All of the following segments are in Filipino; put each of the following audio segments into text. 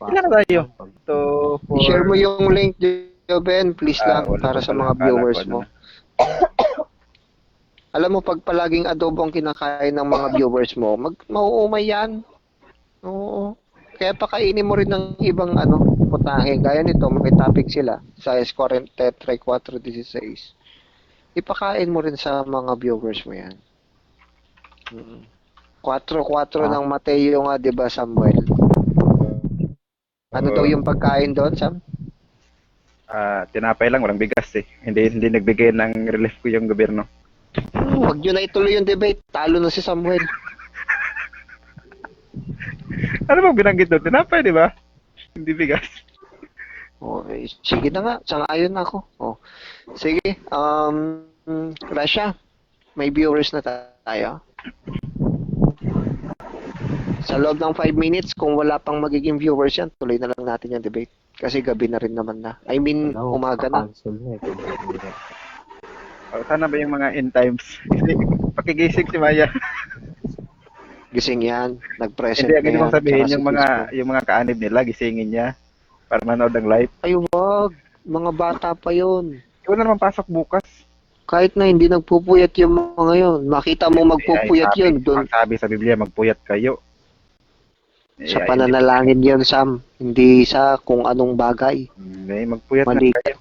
Ilan na Papasok tayo? lang pag 2, I-share mo 4, yung link, Ben, please lang, wala para pa sa pala. mga Akala ko viewers ano mo. na. Alam mo, pag palaging adobo ang kinakain ng mga viewers mo, mauumay yan. Oo. Kaya pakainin mo rin ng ibang putahe. Gaya nito, may topic sila sa Escorrente 3416. Ipakain mo rin sa mga viewers mo yan. 4-4 ah, ng Mateo nga, di ba, Samuel? Ano daw yung pagkain doon, Sam? Tinapay lang, walang bigas eh. Hindi nagbigay ng relief ko yung gobyerno. Huwag nyo na ituloy yung debate. Talo na si Samuel. Ano bang binanggit doon? Tinapay, di ba? Hindi bigas. Sige na nga. Sang-ayon na ako. Sige. Rasha, may viewers na tayo. Sa loob ng 5 minutes, kung wala pang magiging viewers yan, tuloy na lang natin yung debate. Kasi gabi na rin naman na. I mean, wala ko umaga na. cancel na eh. Sana ba yung mga end times? Kasi pakigising si Maya. Gising yan. Nag-present Hindi, ang na hindi yan. mong sabihin Tsaka si yung Kispo. mga kaanib nila, gisingin niya para manood ng live. Ay, wag. Mga bata pa yun. Ikaw na naman pasok bukas. Kahit na hindi nagpupuyat yung mga yun. Makita mo magpupuyat yun. Doon Sabi sa Biblia, magpuyat kayo. sa pananalangin yun, Sam. Hindi sa kung anong bagay. Hindi, magpuyat Mali. na kayo.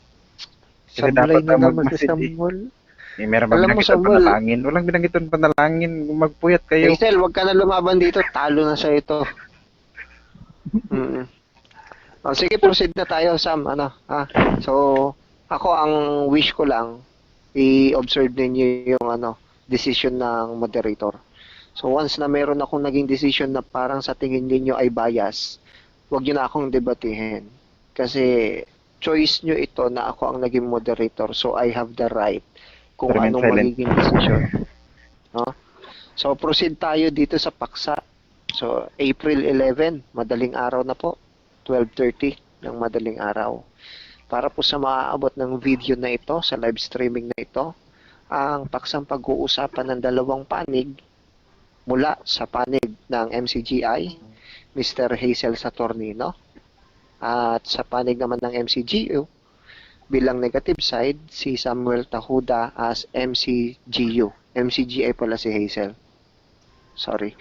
Kasi Sablay dapat na naman si magmasid eh. Samuel. Meron ba Alam mo, binanggit ang Samuel, panalangin? Walang binanggit ang panalangin. Magpuyat kayo. Hazel, wag ka na lumaban dito. Talo na sa ito. Sige, proceed na tayo, Sam. So, ako ang wish ko lang, i-observe ninyo yung decision ng moderator. So, once na meron akong naging decision na parang sa tingin ninyo ay bias, wag nyo na akong debatihin. Kasi, choice nyo ito na ako ang naging moderator. So, I have the right kung Remain anong silent. magiging decision. No? So, proceed tayo dito sa paksa. So, April 11, madaling araw na po. 12:30 ng madaling araw. Para po sa maaabot ng video na ito, sa live streaming na ito, ang paksang pag-uusapan ng dalawang panig mula sa panig ng MCGI, Mr. Hazel Saturnino, at sa panig naman ng MCGU, bilang negative side, si Samuel Tahuda as MCGU. MCGI pala si Hazel. Sorry.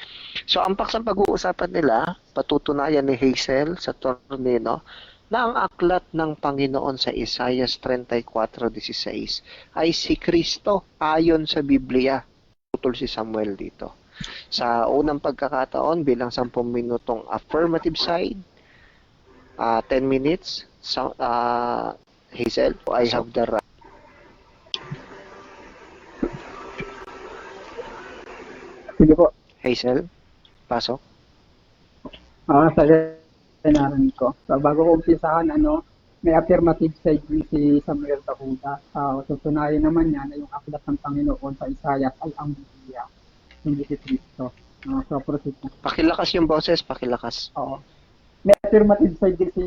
So, ang paksang pag-uusapan nila, patutunayan ni Hazel Saturnino na ang aklat ng Panginoon sa Isaiah 34:16 ay si Kristo ayon sa Biblia. Tutol si Samuel dito. Sa unang pagkakataon, bilang 10 minutong affirmative side, 10 minutes, Hazel, I have the right. Sige po. Hazel, pasok. Sa narinig ko. So, bago ko umpisahan, may affirmative side din si Samuel Tahuda. Tutunayan naman niya na yung aklat ng Panginoon sa Isaiah ay ang Biblia, hindi si Kristo. So, proceed na. Pakilakas yung boses, pakilakas. Oo. May affirmative side din si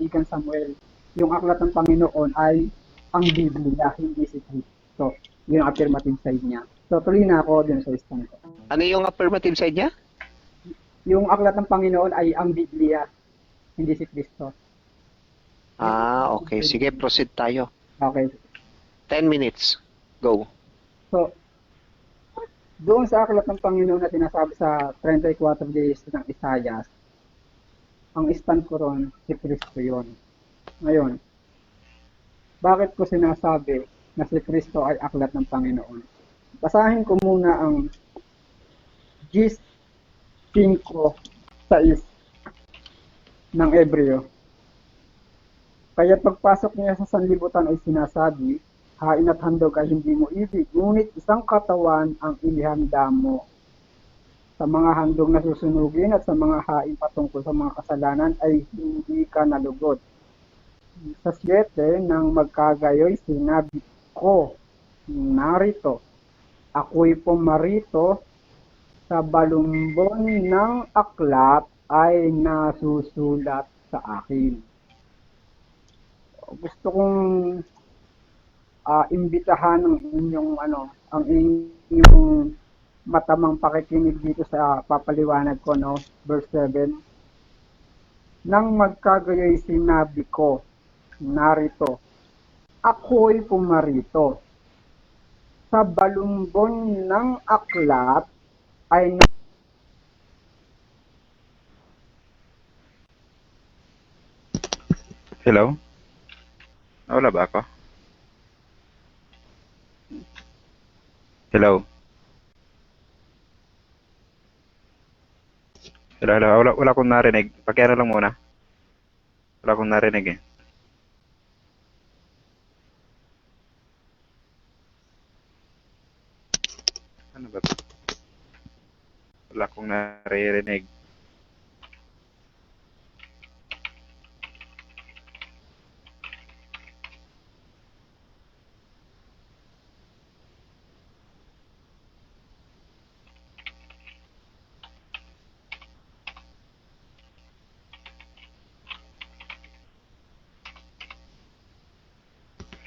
Igan Samuel. Yung aklat ng Panginoon ay ang Biblia, hindi si Kristo. Yun ang affirmative side niya. So, tuloy na ako din sa stand ko. Ano yung affirmative side niya? Yung aklat ng Panginoon ay ang Biblia, hindi si Kristo. Okay. Sige, proceed tayo. Okay. 10 minutes. Go. So, doon sa aklat ng Panginoon na sinasabi sa 34 days ng Isaiah, ang stand ko ron, si Kristo yun. Ngayon, bakit ko sinasabi na si Kristo ay aklat ng Panginoon? Basahin ko muna ang Gis 5:6 ng Ebreo. Kaya pagpasok niya sa sanlibutan ay sinasabi, hain at handog ay hindi mo ibig, ngunit isang katawan ang inihanda mo. Sa mga handog na susunugin at sa mga hain patungkol sa mga kasalanan ay hindi ka nalugod. Sa 7 nang magkagayoy sinabi ko, narito, ako'y pumarito, sa balumbon ng aklat ay nasusulat sa akin. Gusto kong imbitahan ng ang inyong matamang pakikinig dito sa papaliwanag ko, verse 7. Nang magkagayoy sinabi ko, narito, ako'y pumarito. Sa balumbon ng aklat ay Hello? Wala ba ako? Hello? Hello, hello. Wala akong narinig. Pakiano lang muna. Wala akong narinig eh. Ano ba to? Wala akong naririnig.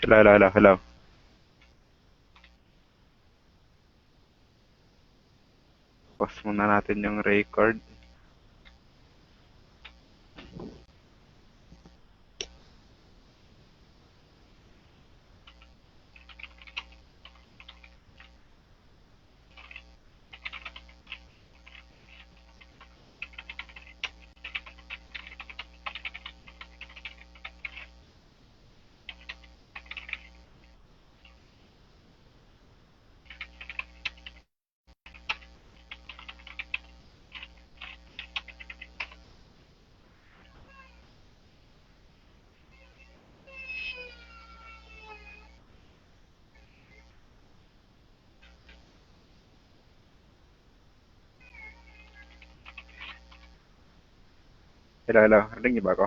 Hello, hello, hello, hello. Pause muna natin yung record. Hello, hello. Rinig niyo ba ako?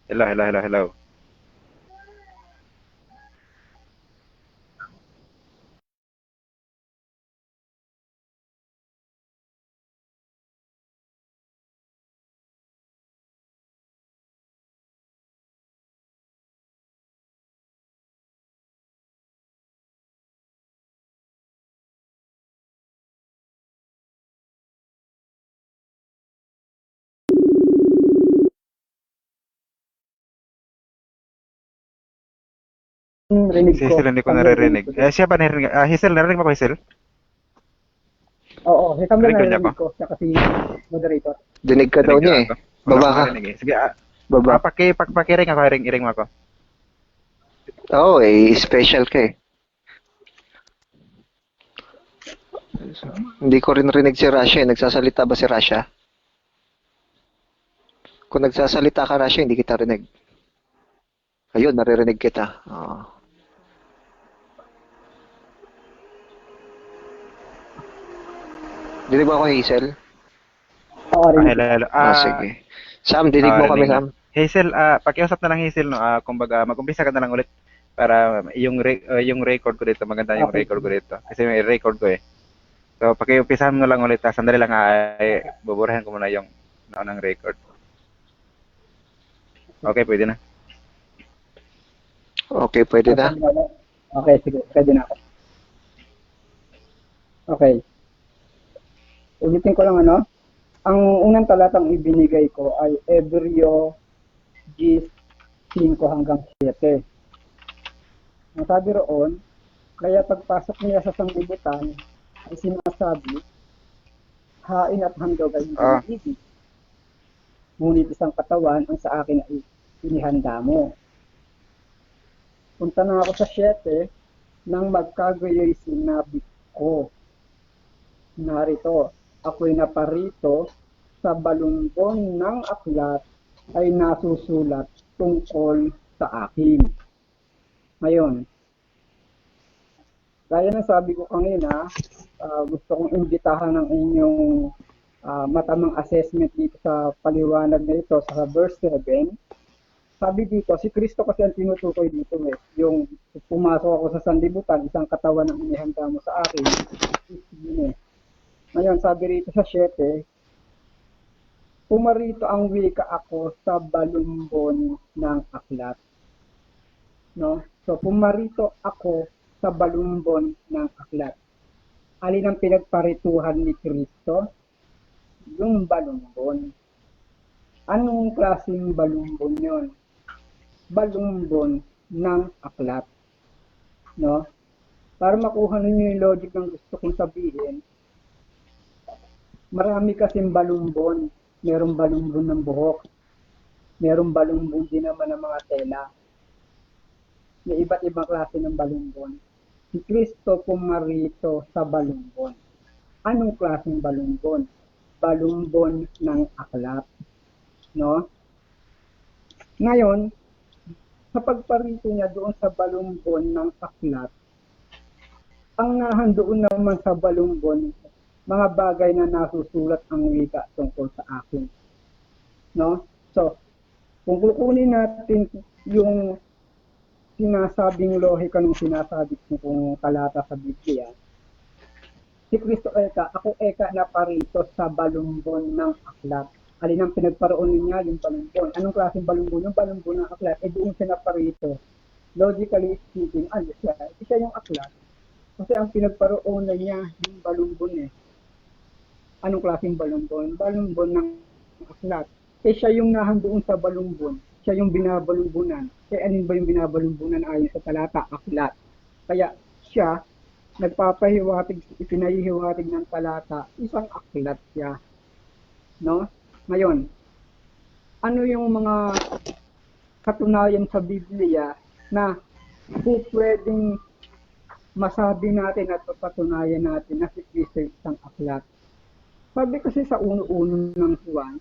Hello, hello, hello, hello. rinig Si ko. Hazel hindi ko Samuel, rinig naririnig. ko din. Siya ba narinig? Hazel, narinig mo ko, Hazel? Oo, si Samuel Rinig ko niya narinig ko. Siya kasi moderator. Dinig ka daw Narinig niya niyo eh. ako? Wala Baba akong ka. narinig eh. Sige, Baba. pakiring ako, iring mo ako. Oo, eh, special ka eh. Hindi ko rin rinig si Rasha eh. Nagsasalita ba si Rasha? Kung nagsasalita ka, Rasha, hindi kita rinig. Ayun, naririnig kita. Oo. Dinig mo ako, Hazel? Oo, rinig Hello, ko. hello. Sige. Sam, dinig mo kami, Rinig na. Sam. Hazel, pakiusap na lang Hazel, no? Kumbaga, mag-umpisa ka na lang ulit para yung record ko dito, maganda yung Okay. record ko dito. Kasi may record ko eh. So, pakiumpisahan mo lang ulit. Sandali lang, buburahin ko muna yung naunang record. Okay, pwede na. Okay, pwede na. Okay, sige. Pwede na ako. Okay. Ulitin ko lang ano. Ang unang talatang ibinigay ko ay Hebreo G5 hanggang 7. Ang sabi roon, kaya pagpasok niya sa sanglibutan ay sinasabi, hain at handog ay hindi Ah, ibig. Ngunit isang katawan ang sa akin ay inihanda mo. Punta na ako sa 7, nang magkagayoy sinabi ko, narito, ako'y naparito, sa balumbon ng aklat ay nasusulat tungkol sa akin. Ngayon, gaya ng sabi ko kanina, gusto kong imbitahan ng inyong matamang assessment dito sa paliwanag na ito sa verse 7. sabi dito, si Kristo kasi ang tinutukoy dito eh. Yung pumasok ako sa sanlibutan, isang katawan ang inihanda mo sa akin. Yun eh. Ngayon, sabi rito sa 7, pumarito ang wika ako sa balumbon ng aklat. No? So, pumarito ako sa balumbon ng aklat. Alin ang pinagparituhan ni Kristo? Yung balumbon. Anong klaseng balumbon yon? Balumbon ng aklat. No? Para makuha ninyo yung logic ng gusto kong sabihin, marami kasing balumbon. Merong balumbon ng buhok. Merong balumbon din naman ng mga tela. May iba't ibang klase ng balumbon. Si Kristo pumarito sa balumbon. Anong klaseng balumbon? Balumbon ng aklat. No? Ngayon, sa pagparito niya doon sa balumbon ng aklat, ang nahandoon naman sa balumbon, mga bagay na nasusulat ang wika tungkol sa akin. No? So, kung kukunin natin yung sinasabing lohika ng sinasabi kong talata sa Biblia, si Kristo eka, ako eka na parito sa balumbon ng aklat. Alin ang pinagparoon niya yung balumbon? Anong klaseng balumbon? Yung balumbon ng aklat, doon siya na parito. Logically speaking, siya yung aklat. Kasi ang pinagparoon niya yung balumbon eh. Anong klaseng balumbon? Balumbon ng aklat. Siya yung nahandoon sa balumbon. Siya yung binabalumbunan. Alin ba yung binabalumbunan ayon sa talata? Aklat. Kaya siya, ipinahihiwatig ng talata, isang aklat siya. No? Ngayon, ano yung mga katunayan sa Biblia na pwedeng masabi natin at patunayan natin na si Kristo isang aklat? Sabi kasi sa uno-uno ng Juan,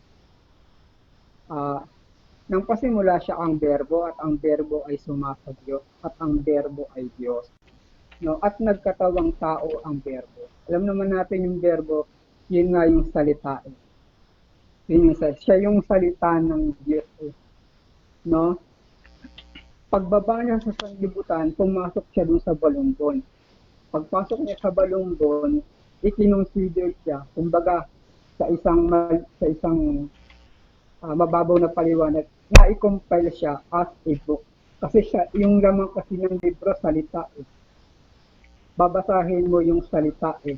nang pasimula siya ang berbo at ang berbo ay sumasagyo at ang berbo ay Diyos. No? At nagkatawang tao ang berbo. Alam naman natin yung berbo, yun nga yung salita. Yun yung siya yung salita ng Diyos. No? Pagbaba niya sa sanlibutan, pumasok siya dun sa balumbon. Pagpasok niya sa balumbon, ikinonsider siya, kumbaga sa isang mababaw na paliwanag, na-compile siya as a book. Kasi siya, yung lamang kasi ng libro, salita eh. Babasahin mo yung salita eh.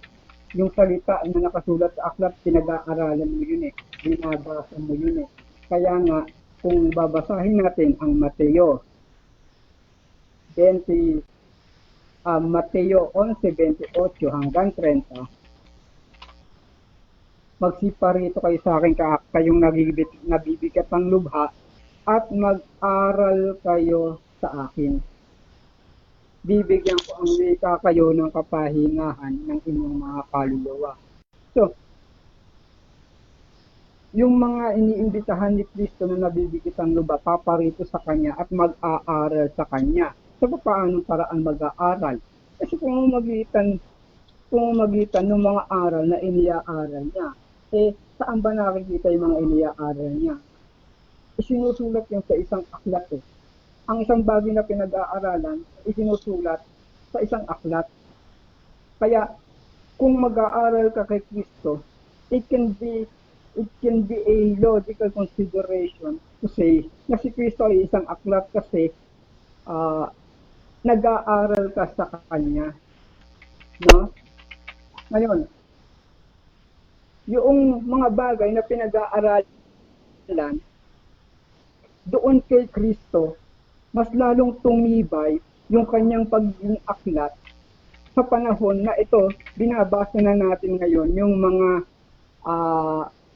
Yung salita na nakasulat sa aklat, pinag-aaralan mo yun eh. Binabasa mo yun eh. Kaya nga, kung babasahin natin ang Mateo 11:28 hanggang 30, magsiparito kayo sa akin kayong nabibigat ng lubha at mag-aral kayo sa akin. Bibigyan ko ang wika kayo ng kapahingahan ng inyong mga kaluluwa. So, yung mga iniimbitahan ni Kristo na nabibigit ang lubha, paparito sa Kanya at mag-aaral sa Kanya. So, paano paraan mag-aaral? Kasi kung magitan ng mga aral na iniaaral niya, saan ba nakikita yung mga iniaaral niya? Isinusulat yung sa isang aklat eh. Ang isang bagay na pinag-aaralan, isinusulat sa isang aklat. Kaya, kung mag-aaral ka kay Kristo, it can be a logical consideration to say na si Kristo ay isang aklat kasi nag-aaral ka sa Kanya. No? Ngayon, yung mga bagay na pinag-aaralan doon kay Kristo, mas lalong tumibay yung kanyang pagiging aklat sa panahon na ito, binabasa na natin ngayon yung mga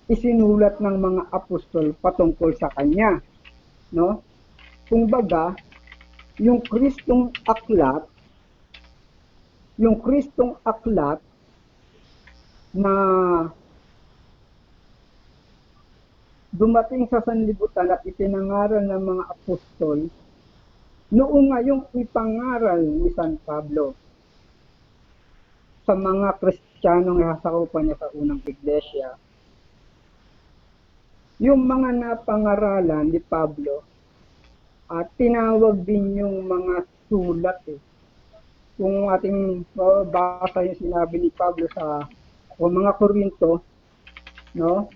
isinulat ng mga apostol patungkol sa kanya. No? Kung baga, yung Kristong aklat na dumating sa sanlibutan at ipinangaral ng mga apostol, noong nga yung ipangaral ni San Pablo sa mga Kristiyanong nasasakupan niya sa unang iglesia, yung mga napangaralan ni Pablo at tinawag din yung mga sulat eh. Kung ating basa yung sinabi ni Pablo sa mga Korinto, no?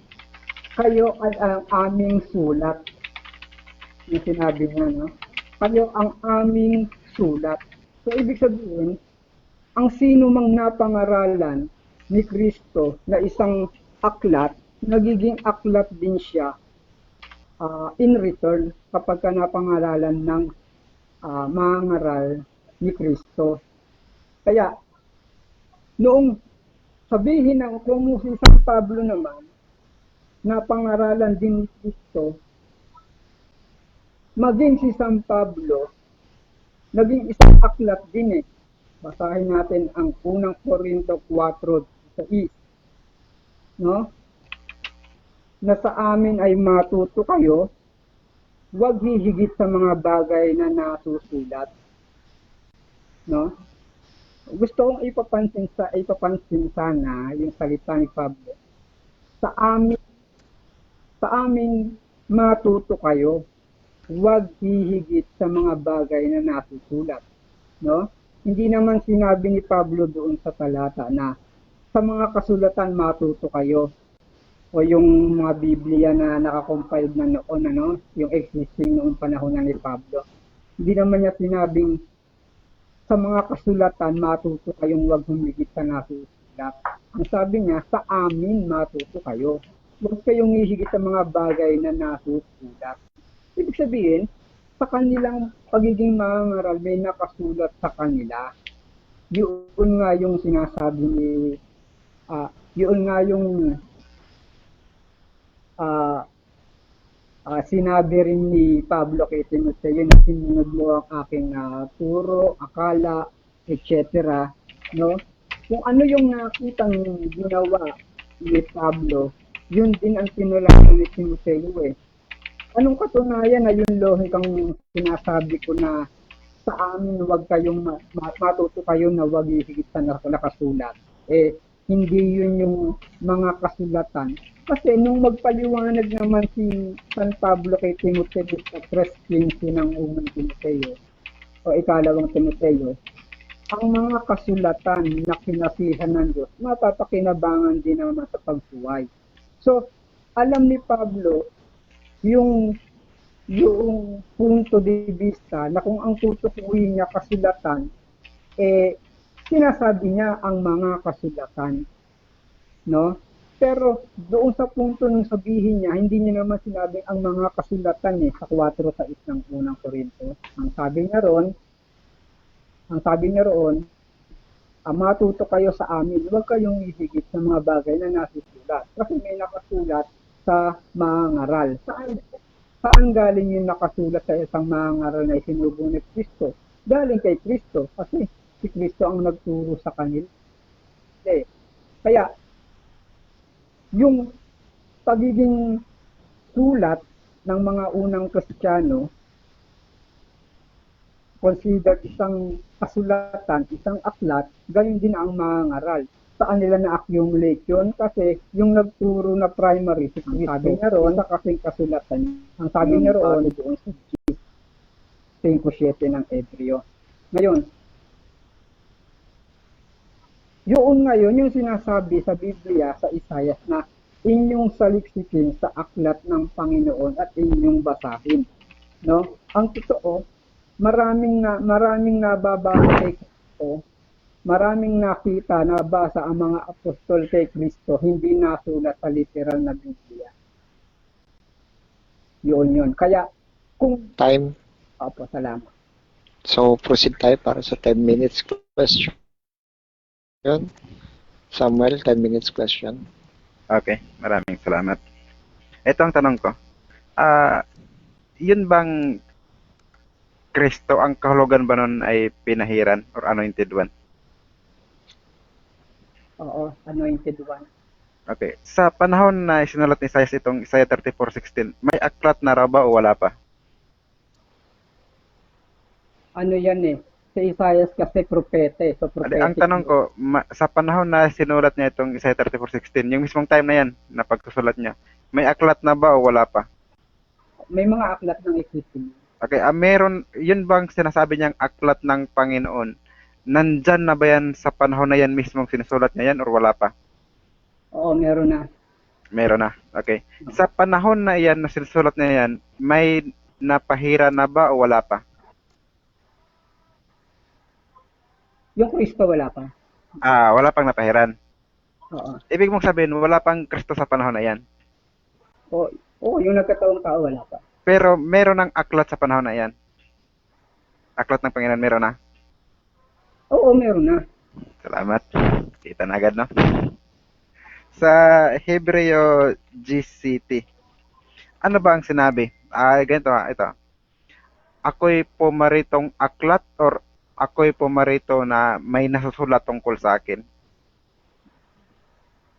Kayo ay ang aming sulat. Yung sinabi niya, no? Kayo ang aming sulat. So, ibig sabihin, ang sino mang napangaralan ni Kristo na isang aklat, nagiging aklat din siya in return kapag ka napangaralan ng mangaral ni Kristo. Kaya, noong sabihin ng kung si San Pablo naman, napangaralan din ni Kristo, maging si San Pablo, naging isang aklat din eh. Basahin natin ang unang Korinto 4:6, no? Na sa amin ay matuto kayo, huwag hihigit sa mga bagay na nasusulat. No? Gusto kong ipapansin sana yung salita ni Pablo. Sa amin matuto kayo, huwag hihigit sa mga bagay na nasusulat. No? Hindi naman sinabi ni Pablo doon sa talata na sa mga kasulatan matuto kayo, o yung mga Biblia na nakakompiled na noon, yung existing noong panahon ni Pablo. Hindi naman niya sinabing sa mga kasulatan matuto kayong huwag humigit sa nasusulat. Ang sabi niya, sa amin matuto kayo. Huwag kayong hihigit sa mga bagay na nasusulat. Ibig sabihin, sa kanilang pagiging mangaral, may nakasulat sa kanila. Yun nga yung sinasabi ni, yun nga yung sinabi rin ni Pablo kay Timoteo na sinunod mo ang aking turo, akala, etc. No? Kung ano yung nakitang ginawa ni Pablo, yun din ang sinulatan ni Timoteo eh. Anong katunayan na yun lohikang sinasabi ko na sa amin huwag kayong matuto kayo na huwag hihigit sa nakasulat. Eh, hindi yun yung mga kasulatan. Kasi nung magpaliwanag naman si San Pablo kay Timoteo sa 3:15 ng unang Timoteo o ikalawang Timoteo, ang mga kasulatan na kinasihan ng Diyos, mapapakinabangan din naman sa pagbuhay. So, alam ni Pablo yung punto de vista na kung ang tutukuyin niya kasulatan, sinasabi niya ang mga kasulatan. No? Pero doon sa punto ng sabihin niya, hindi niya naman sinabing ang mga kasulatan sa 4:6 ng unang Korinto. Ang sabi niya roon, matuto kayo sa amin, huwag kayong hihigit sa mga bagay na nasusulat. Kasi may nakasulat sa mangaral. Saan galing yung nakasulat sa isang mangaral na isinugo ni Kristo? Galing kay Kristo, kasi si Kristo ang nagturo sa kanila. Kaya, yung pagiging sulat ng mga unang Kristiyano, considered isang kasulatan, isang aklat, gayon din ang mangaral. Saan nila na-accumulate yun? Kasi yung nagturo na primary, si Kristo, sabi niya roon, sa kasing kasulatan, ang sabi niya roon, doon sa 5:7 ng Hebreo. Ngayon, yun ngayon yung sinasabi sa Biblia sa Isaias na inyong saliksikin sa aklat ng Panginoon at inyong basahin. No? Ang totoo, maraming nababasa kay Kristo, maraming nakita, nabasa ang mga apostol kay Kristo, hindi nasulat sa literal na Biblia. Yun. Kaya, kung... Time. Opo, salamat. So, proceed tayo para sa 10 minutes question. Samuel, 10 minutes question. Okay, maraming salamat. Ito ang tanong ko. Yun bang Kristo, ang kahulugan ba nun ay pinahiran or anointed one? Oo, anointed one. Okay. Sa panahon na sinulat ni Isaiah itong Isaiah 34:16, may aklat na raw ba o wala pa? Ano yan sa Isaias kasi propete. So Ang tanong ko, sa panahon na sinulat niya itong Isaiah 34:16, yung mismong time na yan, na pagsusulat niya, may aklat na ba o wala pa? May mga aklat ng existing. Okay, meron, yun bang sinasabi niyang aklat ng Panginoon? Nandyan na ba yan sa panahon na yan mismong sinusulat niya yan or wala pa? Oo, meron na. Meron na. Okay. Sa panahon na yan na sinusulat niya yan, may napahira na ba o wala pa? Yung Kristo wala pa. Wala pang napahiran. Oo. Ibig mong sabihin, wala pang Kristo sa panahon na yan. Oo, yung nagkataong tao wala pa. Pero meron ng aklat sa panahon na yan. Aklat ng Panginoon, meron na. Oo, meron na. Salamat. Kita na agad, no? Sa Hebreo GCT, ano ba ang sinabi? Ganito ito. Ako'y pumaritong aklat or ako'y pumarito na may nasusulat tungkol sa akin?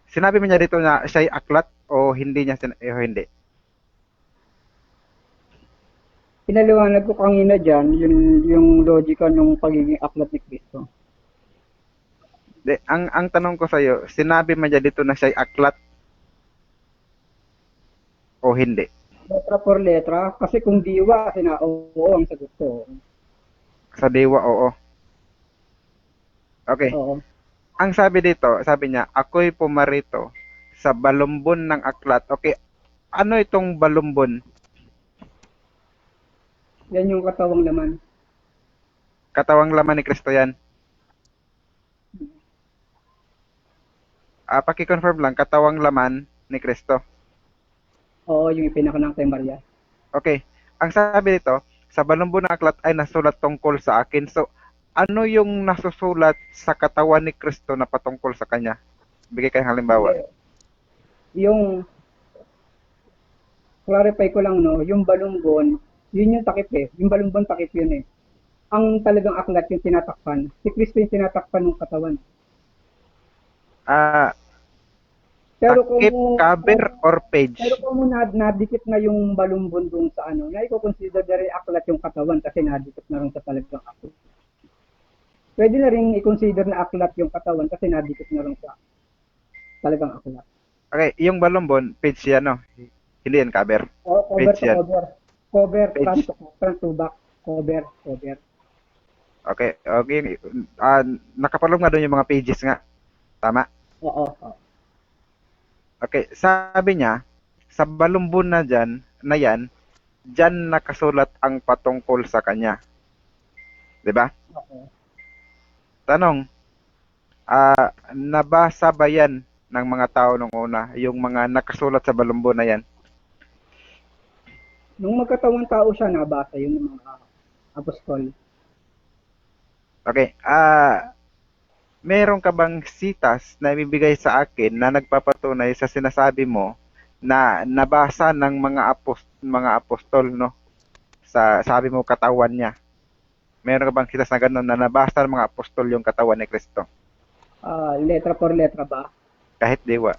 Sinabi mo niya dito na siya'y aklat o hindi niya o hindi? Pinaliwanag ko kanina dyan, yung logika ng pagiging aklat ni Kristo. Ang tanong ko sa iyo, sinabi mo niya dito na siya'y aklat o hindi? Letra por letra, kasi kung diwa, oo ang sagot ko. Sa dewa, oo. Okay. Oo. Ang sabi dito, sabi niya, ako'y pumarito sa balumbon ng aklat. Okay, ano itong balumbon? Yan yung katawang laman. Katawang laman ni Kristo yan. Paki-confirm lang, katawang laman ni Kristo. Oo, yung ipinakanang kay Maria. Okay, ang sabi dito, sa balumbon ng aklat ay nasulat tungkol sa akin. So, ano yung nasusulat sa katawan ni Kristo na patungkol sa kanya? Bigay kayong halimbawa. Yung, clarify ko lang, no, yung balumbon, yun yung takip eh. Yung balumbon takip yun eh. Ang talagang aklat yung tinatakpan. Si Kristo yung tinatakpan ng katawan. Takip, cover, or page? Pero kung nadikit na yung balumbon doon sa ano, na i-consider na rin aklat yung katawan kasi nadikit na rin sa talagang aklat. Pwede na rin i-consider na aklat yung katawan kasi nadikit na rin sa talagang aklat. Okay, yung balumbon, page yan, no? Hindi yan cover. Cover Page to yan. cover. Cover, Page. front to back. Cover. Okay. Nakapalong nga doon yung mga pages nga. Tama? Oo. Okay, sabi niya, sa balumbon na yan, dyan nakasulat ang patungkol sa kanya. 'Di ba? Okay. Tanong, nabasa ba yan ng mga tao nung una, yung mga nakasulat sa balumbon na yan? Nung magkatawang tao siya, nabasa yun ng mga apostol. Okay, meron ka bang sitas na ibibigay sa akin na nagpapatunay sa sinasabi mo na nabasa ng mga apostol, no? Sabi mo katawan niya. Meron ka bang sitas na gano'n na nabasa ng mga apostol yung katawan ni Kristo? Letra por letra ba? Kahit diwa.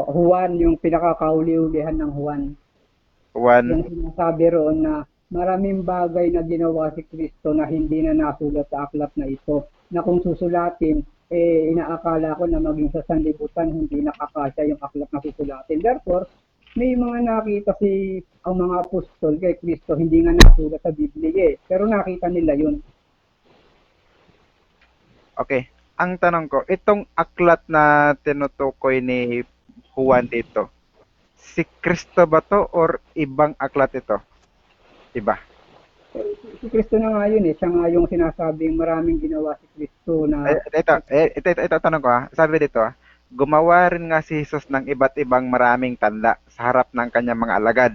Juan, yung pinakakauli-ulihan ng Juan. Yung sinasabi roon na maraming bagay na ginawa si Kristo na hindi na nasulat sa aklat na ito. Na kung susulatin, inaakala ko na maging sa sanlibutan, hindi nakakasya yung aklat na susulatin. Therefore, may mga nakita ang mga apostol kay Kristo, hindi nga nasulat sa Biblia pero nakita nila yun. Okay. Ang tanong ko, itong aklat na tinutukoy ni Juan dito, si Kristo ba to or ibang aklat ito? Iba. Si Kristo na nga yun siya nga yung sinasabing maraming ginawa si Kristo na... Ito tanong ko sabi dito gumawa rin nga si Jesus ng iba't ibang maraming tanda sa harap ng kanyang mga alagad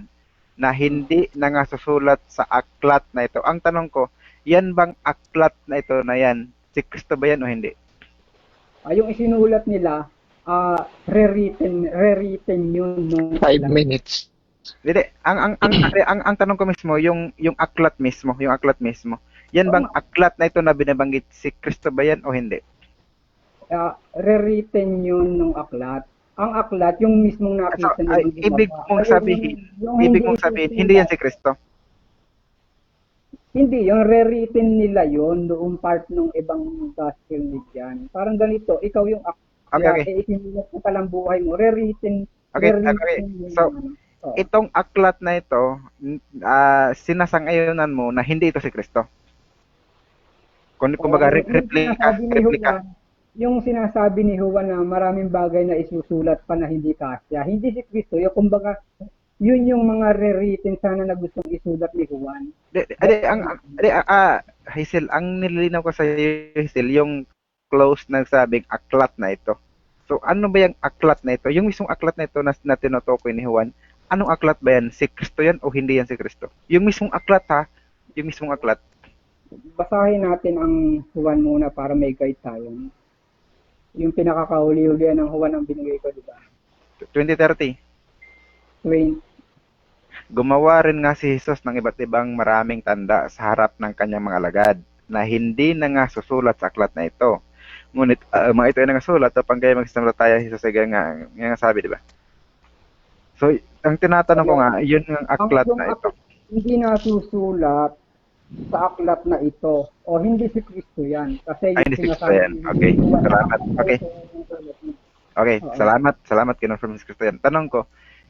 na hindi na nga susulat sa aklat na ito. Ang tanong ko, yan bang aklat na ito na yan, si Kristo ba yan o hindi? Yung isinulat nila, rewritten yun nung 5 minutes. Hindi, ang tanong ko mismo, yung aklat mismo, yan bang aklat na ito na binabanggit, si Kristo ba yan o hindi? Rewritten yun nung aklat. Ang aklat, yung mismong nakita nila. Ibig mong sabihin, hindi yan si Kristo? Hindi, yung rewritten nila yun, noong part ng ibang gospel nila. Parang ganito, ikaw yung Okay. isinulat mo palang buhay mo, rewritten. Okay. So, Oo. itong aklat na ito, sinasang-ayunan mo na hindi ito si Kristo. Oo, Kumbaga, yung sinasabi ni replika. Juan, yung sinasabi ni Juan na maraming bagay na isusulat pa na hindi kasya. Hindi si Kristo, yung kumbaga, yun yung mga rewritten sana na gustong isulat ni Juan. Hazel, ang nililinaw ko sa iyo, Hazel, yung close na sabing aklat na ito. So, ano ba yung aklat na ito? Yung mismong aklat na ito na tinutukoy ni Juan, anong aklat ba yan? Si Kristo yan o hindi yan si Kristo? Yung mismong aklat ha? Yung mismong aklat. Basahin natin ang Juan muna para may guide tayo. Yung pinakakahuli-hulihan ng Juan ang binigay ko, di ba? 2030. 20, Gumawa rin nga si Jesus ng iba't ibang maraming tanda sa harap ng kanyang mga alagad na hindi na nga susulat sa aklat na ito. Ngunit mga ito ay nangasulat upang kayo magsisampalataya Jesus ay nga sabi, di ba? So, ang tinatanong ko nga, yun ang ang aklat yung na ito. hindi nasusulat sa aklat na ito o hindi si Kristo yan kasi Ay, yung hindi si Kristo sinasabi yan. ni Okay, Juan na salamat. ako Okay, ito yung sulat niya. okay, Oo. salamat, kinonfirm si Kristo yan. Tanong ko,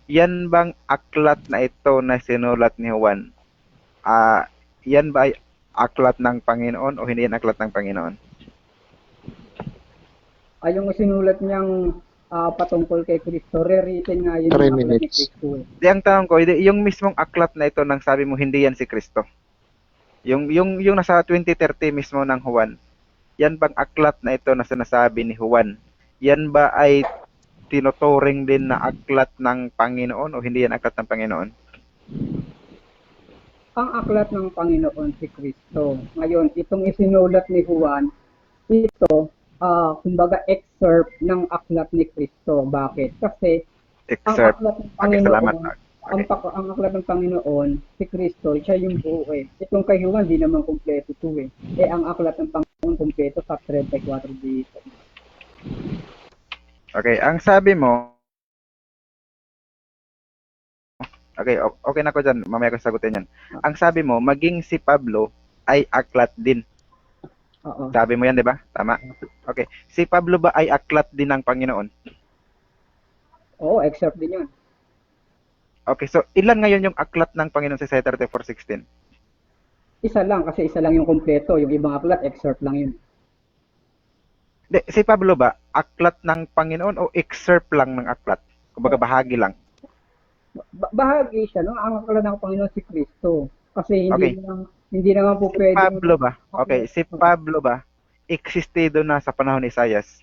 yan bang aklat na ito na sinulat ni Juan? Yan ba ay aklat ng Panginoon o hindi yan aklat ng Panginoon? Ay yung sinulat niyang patungkol kay Kristo, rewritten nga yun 3 yung aklat ni minutes. Kristo eh. Di ang tanong ko, yung mismong aklat na ito nang sabi mo hindi yan si Kristo. Yung nasa 2030 mismo ng Juan, yan bang aklat na ito na sinasabi ni Juan? Yan ba ay tinuturing din na aklat ng Panginoon o hindi yan aklat ng Panginoon? Ang aklat ng Panginoon si Kristo. Ngayon, itong isinulat ni Juan, ito, kumbaga excerpt ng aklat ni Kristo. Bakit? Kasi ang Excerpt. aklat ng Okay, salamat. Panginoon, Okay. ang aklat ng Panginoon, si Kristo, siya yung buo eh. Itong kay Juan, di naman kumpleto ito eh. Ang aklat ng Panginoon, kumpleto sa 34 dito. Okay, ang sabi mo, okay, okay na ko dyan, mamaya ko sagutin yan. Ang sabi mo, maging si Pablo ay aklat din. Oo. Sabi mo yan, di ba? Tama. Okay, si Pablo ba ay aklat din ng Panginoon? Oo, excerpt din yun. Okay, so ilan ngayon yung aklat ng Panginoon sa Isaiah 34:16? Isa lang, kasi isa lang yung kumpleto. Yung ibang aklat, excerpt lang yun. Si Pablo ba, aklat ng Panginoon o excerpt lang ng aklat? Kumbaga bahagi lang. Bahagi siya, no? Ang aklat ng Panginoon si Kristo. Kasi Okay. hindi naman po Si pwede. Pablo ba? Okay, si Pablo ba, existido na sa panahon ni Isaias?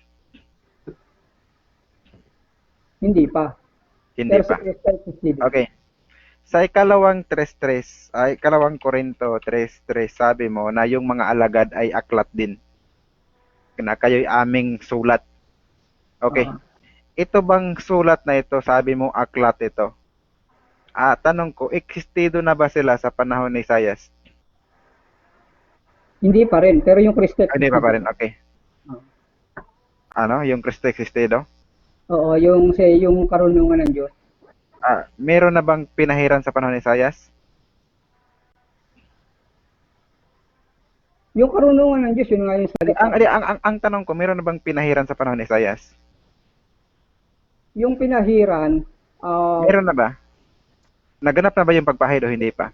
Hindi pa. Hindi Pero pa. si Kristo existed. Okay. Sa ikalawang 3:3, ikalawang Korinto 3:3, sabi mo na yung mga alagad ay aklat din. Na kayo'y aming sulat. Okay. Oo. Ito bang sulat na ito, sabi mo aklat ito? Tanong ko, existido na ba sila sa panahon ni Isaias? Hindi pa rin. Pero yung Kristo Hindi pa rin, okay. Oo. Ano, yung Kristo existido? Oo, yung karunungan ng Diyos. Meron na bang pinahiran sa panahon ni Isaias? Yung karunungan ng Diyos, yun nga yung salita. Ang tanong ko, meron na bang pinahiran sa panahon ni Isaias? Yung pinahiran, Meron na ba? Naganap na ba yung pagpahid o hindi pa?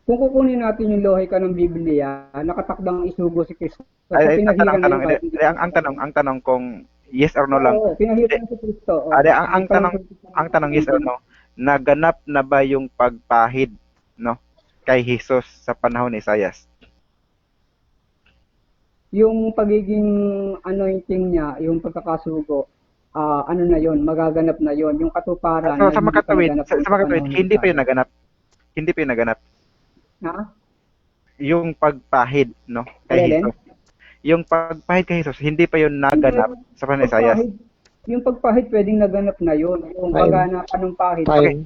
kung kukunin natin yung lohika ng Biblia, nakatakdang isugo si Kristo. So, Ay, pinahiran tanong, na yung ang tanong kung yes or no lang. Oo, pinahiran si Kristo. Oo. Ang tanong yes or no, naganap na ba yung pagpahid, no, kay Jesus sa panahon ni Isaias? Yung pagiging anointing niya, yung pagkakasugo, ano na yon, magaganap na yon. Yung katuparan. So, na sa hindi pa makatuwid, naganap sa sa makatuwid, panahon ni hindi pa Isaiah. yung naganap. Hindi pa yung naganap. Ha? Yung pagpahid, no, kay Alin? Jesus. Yung pagpahid kay Jesus, hindi pa yun naganap sa panahon ni Isaias. Yung pagpahid pwedeng naganap na yon. Yung Time. pagganapan ng pahid, Time.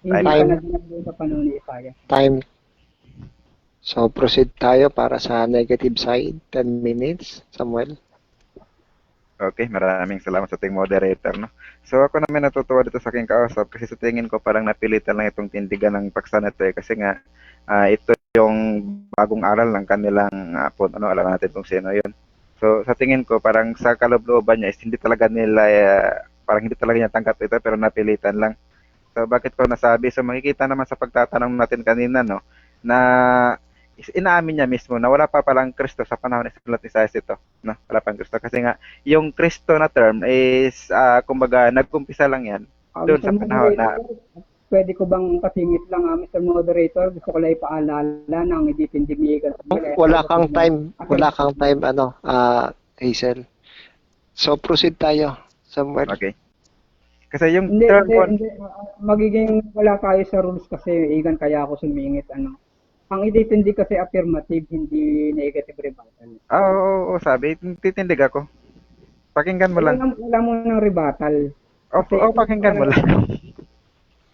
hindi pa Time. naganap doon sa panahon ni Isaiah. Time. So, proceed tayo para sa negative side. 10 minutes, Samuel. Okay, maraming salamat sa ating moderator, no. So ako naman natutuwa dito sa aking kausap kasi sa tingin ko parang napilitan lang itong tindigan ng paksa na ito kasi nga ito yung bagong aral ng kanilang punto, ano, alam natin kung sino yun. So sa tingin ko parang sa kaloob-looban niya is hindi talaga nila Parang hindi talaga niya tanggap ito pero napilitan lang. So bakit ko nasabi? So makikita naman sa pagtatanong natin kanina, no, na inaamin niya mismo na wala pa palang Kristo sa panahon ni Sulat Isaias ito. No? Wala pang Kristo. Kasi nga, yung Kristo na term is, kumbaga, nagkumpisa lang yan doon Mr. sa panahon na, Moderator, pwede ko bang kasingit lang, Mr. Moderator? Gusto ko lang ipaalala ng idipindibigan. Wala kang time, Hazel. So, proceed tayo, Samuel. okay. Kasi yung Hindi, term hindi, hindi. Magiging wala tayo sa rules kasi, Igan, kaya ako sumingit, Ang iditindi kasi affirmative, hindi negative rebuttal. oo, sabi, titindig ako. Pakinggan mo lang. Wala mo ng rebuttal. Pakinggan mo lang.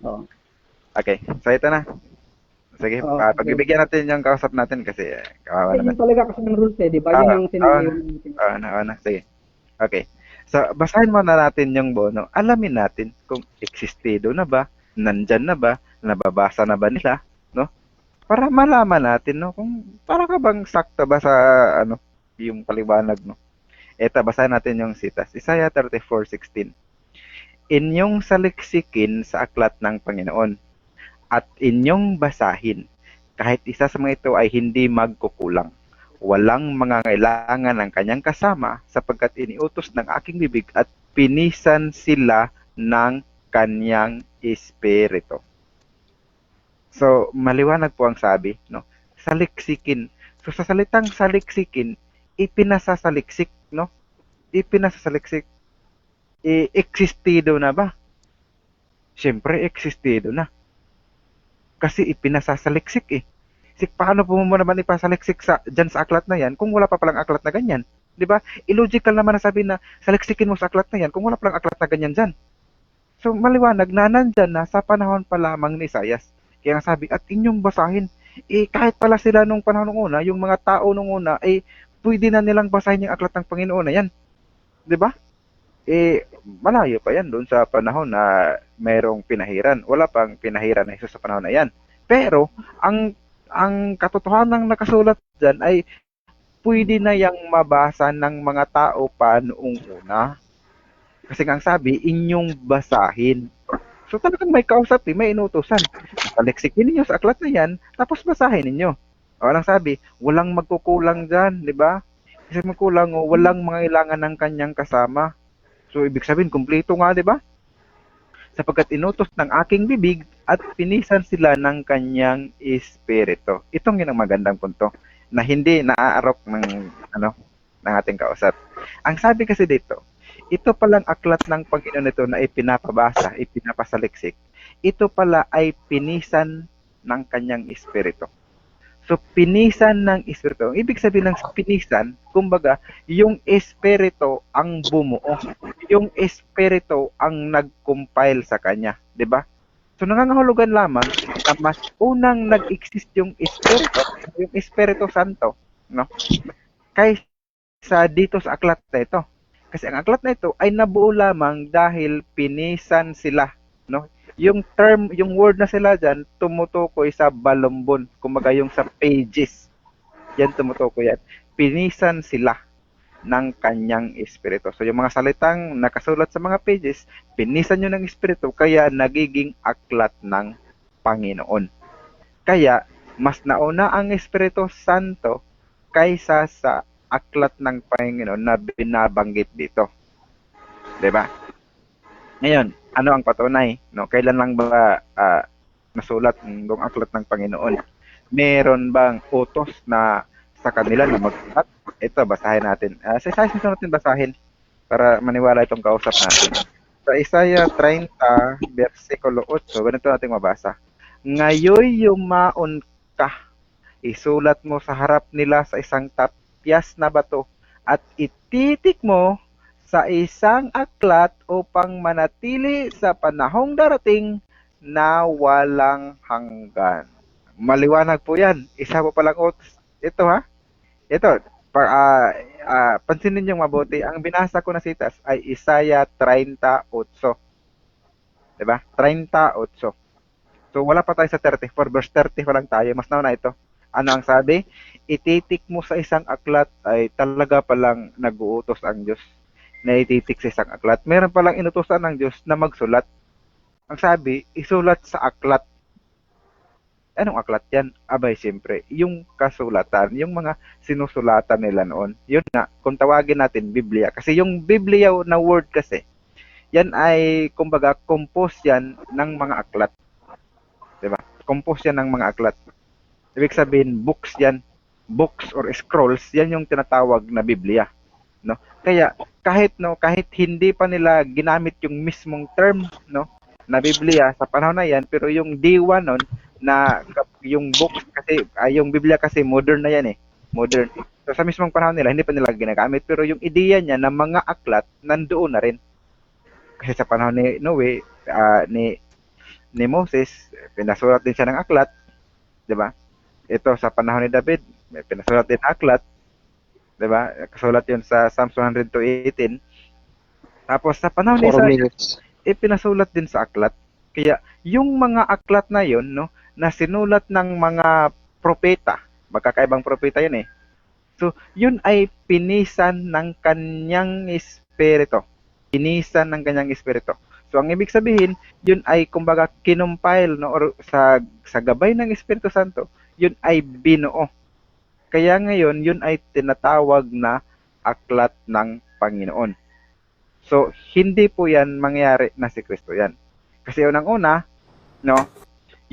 Oo. Okay, so ito na. Sige, Okay. pagbibigyan natin yung kausap natin kasi kawawa Kasi naman. yun talaga kasi ng rules di ba? Yun ang sinabi natin. Oo na. Sige. Okay. So, basahin muna natin yung bono. Alamin natin kung existido na ba, nandyan na ba, nababasa na ba nila, no? Para malaman natin, no, kung para ka bang sakto ba sa, yung paliwanag, no? Eto, basahin natin yung sitas. Isaiah 34:16. Inyong saliksikin sa aklat ng Panginoon at inyong basahin. Kahit isa sa mga ito ay hindi magkukulang. Walang mangangailangan ng kanyang kasama sapagkat iniutos ng aking bibig at pinisan sila ng kanyang espiritu. So, maliwanag po ang sabi, no? Saliksikin. So, sa salitang saliksikin, ipinasasaliksik, no? Ipinasasaliksik. Existido na ba? Siyempre, existido na. Kasi ipinasasaliksik eh. Paano po mo naman ipasaliksik dyan sa aklat na yan kung wala pa palang aklat na ganyan? Di ba? Illogical naman na sabi na saliksikin mo sa aklat na yan kung wala palang aklat na ganyan dyan. So, maliwanag na nandyan na sa panahon pa lamang ni Isaias. Kaya nga sabi, at inyong basahin, kahit pala sila nung panahon nung una, yung mga tao nung una, pwede na nilang basahin yung aklat ng Panginoon na yan. Di ba? Malayo pa yan doon sa panahon na mayroong pinahiran. Wala pang pinahiran na Jesus sa panahon na yan. Pero, ang katotohanan nakasulat dyan ay pwede na yang mabasa ng mga tao pa noong una. Kasi nga ang sabi, inyong basahin. So talagang may kausap, may inutusan. Paliksikin ninyo sa aklat na yan, tapos basahin ninyo. O anong sabi, walang magkukulang dyan, di ba? Kasi magkulang, walang mangailangan ng kanyang kasama. So ibig sabihin, kumpleto nga, di ba? Sapagkat inutos ng aking bibig at pinisan sila ng kanyang espiritu. Itong yun ang magandang punto na hindi naaarok ng ating kausap. Ang sabi kasi dito, ito palang aklat ng Panginoon ito na ipinapabasa, ipinapasaliksik. Ito pala ay pinisan ng kanyang espiritu. So, pinisan ng espiritu. Ibig sabihin ng pinisan, kumbaga, yung espiritu ang bumuo. Yung espiritu ang nag-compile sa kanya. 'Di ba? So, nangangahulugan lamang na mas unang nag-exist yung Espiritu Santo, no? Kaysa dito sa aklat na ito. Kasi ang aklat na ito ay nabuo lamang dahil pinisan sila, no? Yung term, yung word na sila dyan, tumutukoy sa balumbon. Kumbaga yung sa pages. Yan tumutukoy yan. Pinisan sila ng kanyang espiritu. So yung mga salitang nakasulat sa mga pages, pinisan nyo ng espiritu, kaya nagiging aklat ng Panginoon. Kaya, mas nauna ang Espiritu Santo kaysa sa aklat ng Panginoon na binabanggit dito. 'Di ba? Ngayon, ano ang patunay? No, kailan lang ba nasulat ng aklat ng Panginoon? Meron bang utos na sa kanila na magsulat? Ito, basahin natin. Sa Isaiah natin basahin para maniwala itong kausap natin. Sa Isaiah 30, versikulo 8, ganito natin mabasa. Ngayoy yumaon ka, isulat mo sa harap nila sa isang tapyas na bato at ititik mo sa isang aklat upang manatili sa panahong darating na walang hanggan. Maliwanag po yan. Isa po palang utos. Ito ha. Ito. Pansinin nyo mabuti. Ang binasa ko na sitas ay Isaiah 38. Diba? 38. So wala pa tayo sa 34. Verse 30 pa lang tayo. Mas nauna ito. Ano ang sabi? Ititik mo sa isang aklat ay talaga palang nag-uutos ang Diyos. na ititik sa isang aklat. Meron palang inutusan ng Diyos na magsulat. Ang sabi, isulat sa aklat. Anong aklat yan? Abay, siyempre, yung kasulatan, yung mga sinusulatan nila noon. Yun nga, kung tawagin natin Biblia. Kasi yung Biblia na word kasi, yan ay, kumbaga, compose yan ng mga aklat. Diba? Compose yan ng mga aklat. Ibig sabihin, books yan. Books or scrolls, yan yung tinatawag na Biblia. No? Kaya, kahit hindi pa nila ginamit yung mismong term, no, na Biblia sa panahon na yan, pero yung diwa nun, na yung books kasi yung Biblia kasi modern na yan eh. Modern. So sa mismong panahon nila hindi pa nila ginagamit pero yung ideya niya ng mga aklat nandoon na rin. Kasi sa panahon ni Noe, ni Moses, pinasulat din siya ng aklat, 'di ba? Ito sa panahon ni David, may pinasulat din ng aklat, 'di ba? Kasulat 'yon sa Psalms 100-18. Tapos sa panahon ni 4 Isaiah, minutes. pinasulat din sa aklat. Kaya yung mga aklat na 'yon, no, na sinulat ng mga propeta, magkakaibang propeta yun eh. So, yun ay pinisan ng kanyang espiritu. Pinisan ng kanyang espiritu. So, ang ibig sabihin, yun ay kumbaga kinumpile, no, or sa gabay ng Espiritu Santo, yun ay binuo. Kaya ngayon, yun ay tinatawag na aklat ng Panginoon. So, hindi po yan mangyayari na si Kristo yan. Kasi unang-una, no,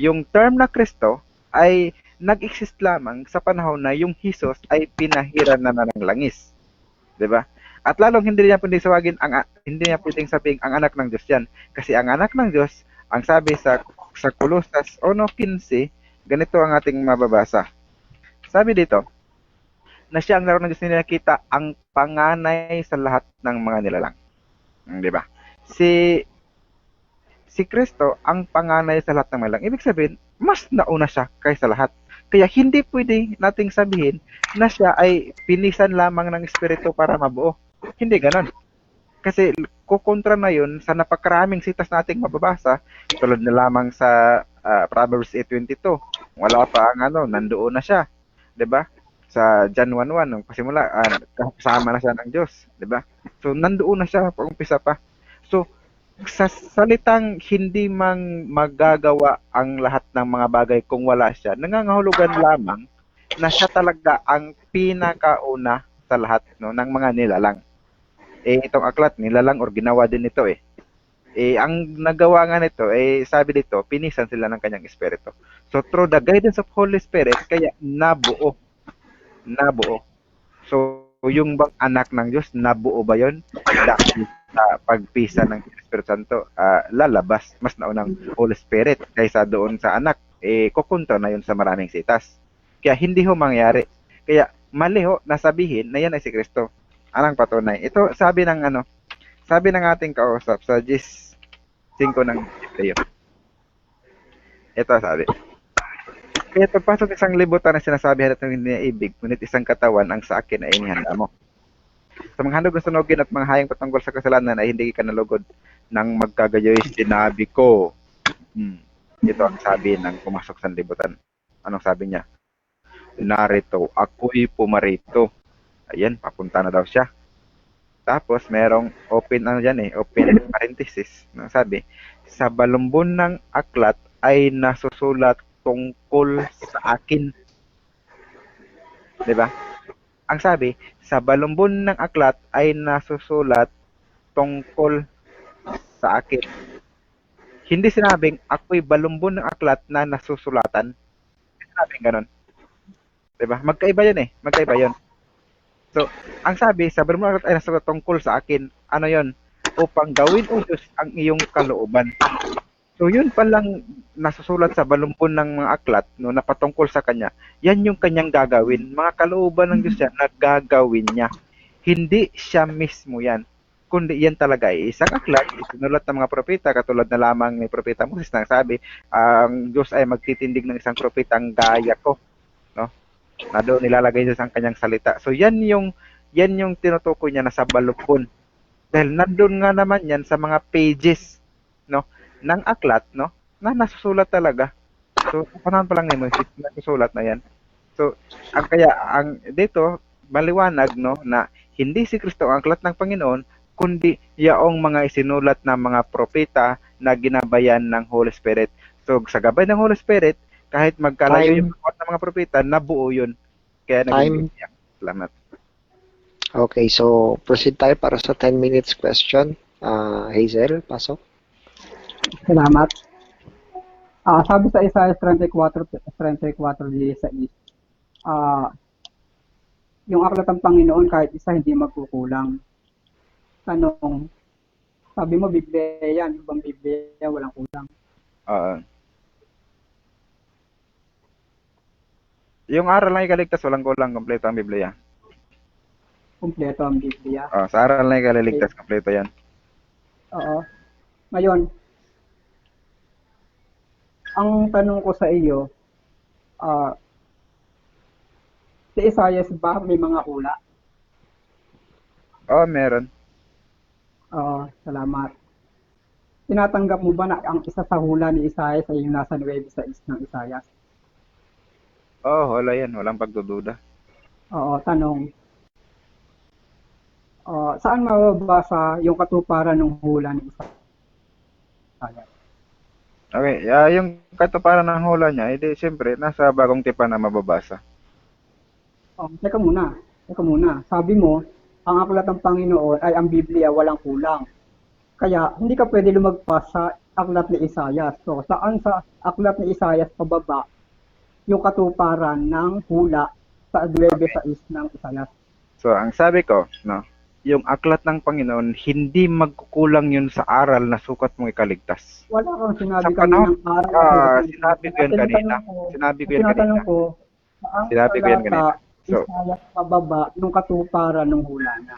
yung term na Kristo ay nag-exist lamang sa panahon na yung Jesus ay pinahiran na ng langis. 'Di ba? At lalong hindi niya pwedeng sabing ang anak ng Diyos yan. Kasi ang anak ng Diyos, ang sabi sa Colosas 1:15, ganito ang ating mababasa. Sabi dito, na siya ang laro ng Diyos na nakita ang panganay sa lahat ng mga nilalang. 'Di ba? Si Kristo ang panganay sa lahat ng mga nilalang. Ibig sabihin, mas nauna siya kaysa lahat. Kaya hindi pwede nating sabihin na siya ay pinisan lamang ng Espiritu para mabuo. Hindi ganon. Kasi kukontra na yun sa napakaraming sitas nating mababasa, tulad na lamang sa Proverbs 8:22. Wala pa ang nandoon na siya. 'Di ba? Sa John 1:1 nung pasimula, kasama na siya ng Diyos, 'di ba? So nandoon na siya pag-umpisa pa. So sa salitang hindi mang magagawa ang lahat ng mga bagay kung wala siya, nangangahulugan lamang na siya talaga ang pinakauna sa lahat, no, ng mga nilalang. Itong aklat, nilalang or ginawa din ito eh. Ang nagawa nga nito, sabi dito, pinisan sila ng kanyang espiritu. So through the guidance of Holy Spirit, kaya nabuo. So yung bang anak ng Diyos, nabuo ba yun? Dahil sa pagpisa ng Espiritu Santo, lalabas mas naunang Holy Spirit kaysa doon sa anak. Kukontra na yun sa maraming sitas. Kaya hindi ho mangyari. Kaya mali ho na sabihin na yan ay si Kristo. Anong patunay? Ito sabi ng ating kausap sa Gis 5 ng Hebreo. Ito sabi. Kaya pagpasok isang libutan na sinasabi halat ng hindi niya ibig, ngunit isang katawan ang sa akin ay inihanda mo. Sa mga handog na sunugin at mga hayang patungkol sa kasalanan ay hindi ka nalugod nang magkagayoy sinabi ko. Ito ang sabi ng pumasok sa libutan. Anong sabi niya? Narito, ako'y pumarito. Ayan, papunta na daw siya. Tapos merong open parenthesis. Sabi, sa balumbon ng aklat ay nasusulat tungkol sa akin. 'Di ba? Ang sabi, sa balumbon ng aklat ay nasusulat tungkol sa akin. Hindi sinabing ako'y balumbon ng aklat na nasusulatan. Hindi sinabing ganun. 'Di ba? Magkaiba 'yun eh. Magkaiba 'yun. So, ang sabi, sa balumbon ng aklat ay nasusulat tungkol sa akin. Ano 'yun? Upang gawin o Diyos ang iyong kalooban. So yun palang nasusulat sa balumbon ng mga aklat, no, na patungkol sa kanya. Yan yung kanyang gagawin. Mga kalooban ng Diyos yan na gagawin niya. Hindi siya mismo yan. Kundi yan talaga ay isang aklat, isinulat ng mga propeta, katulad na lamang ni Propeta Moses na sabi, ang Diyos ay magtitindig ng isang propeta ang gaya ko. No? Na doon nilalagay niya sa kanyang salita. So yan yung tinutukoy niya na sa balumbon. Dahil nandun nga naman yan sa mga pages, no, ng aklat, no, na nasusulat talaga. So, panahon pa lang ni Moses, nasusulat na yan. So, dito, maliwanag, no, na hindi si Kristo ang aklat ng Panginoon, kundi yaong mga isinulat ng mga propeta na ginabayan ng Holy Spirit. So, sa gabay ng Holy Spirit, kahit magkalayo yung Time. mga ng mga propeta, nabuo yun. Kaya naging Time. Biblia. Salamat. Okay, so proceed tayo para sa 10 minutes question. Hazel, pasok. Salamat. Sabi sa Isaiah 34:16, yung aklat ng Panginoon kahit isa hindi magkukulang. Tanong, sabi mo Biblia yan, yung bang Biblia walang kulang? Yung aral ng ikaligtas, walang kulang, kompleto ang Biblia. Kumpleto ang Biblia. Sa aral ng ikaligtas, kompleto yan. Oo. Ngayon, ang tanong ko sa iyo, si Isaiah ba may mga hula? Meron. Salamat. Tinatanggap mo ba na ang isa sa hula ni Isaiah ay yung nasa 9:6 ng Isaiah? Wala yan. Walang pagdududa. Tanong. Saan mababasa yung katuparan ng hula ni Isaiah? Okay, yung katuparan ng hula niya, edi siyempre, nasa bagong tipan na mababasa. Teka muna. Sabi mo, ang aklat ng Panginoon ay ang Biblia walang kulang. Kaya, hindi ka pwede lumagpas sa aklat ni Isaiah. So, saan sa aklat ni Isaiah pababa yung katuparan ng hula sa 9:6 ng Isaiah? So, ang sabi ko, no, yung aklat ng Panginoon, hindi magkukulang yun sa aral na sukat mong ikaligtas. Wala kang sinabi Sa kanina panahon, ng aral. sinabi ko yan kanina. Tinatanong ko, saan Sinabi ko yan kanina. So, Isaiah pababa yung katuparan ng hula na?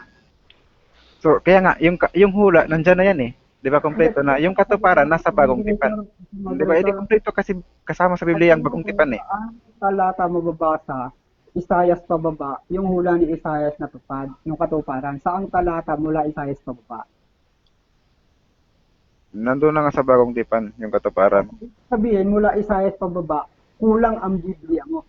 So, kaya nga, yung hula, nandyan na yan eh. Di ba, kompleto na. Yung katuparan, nasa bagong tipan. Di ba, hindi kompleto kasi kasama sa Biblia ang bagong tipan eh. Ang talata mababasa, Isaiah pababa, yung hula ni Isaiah na tupad, yung katuparan. Saang talata mula Isaiah pababa? Nandun na nga sa bagong tipan, yung katuparan. Sabihin, mula Isaiah pababa, kulang ang Biblia mo.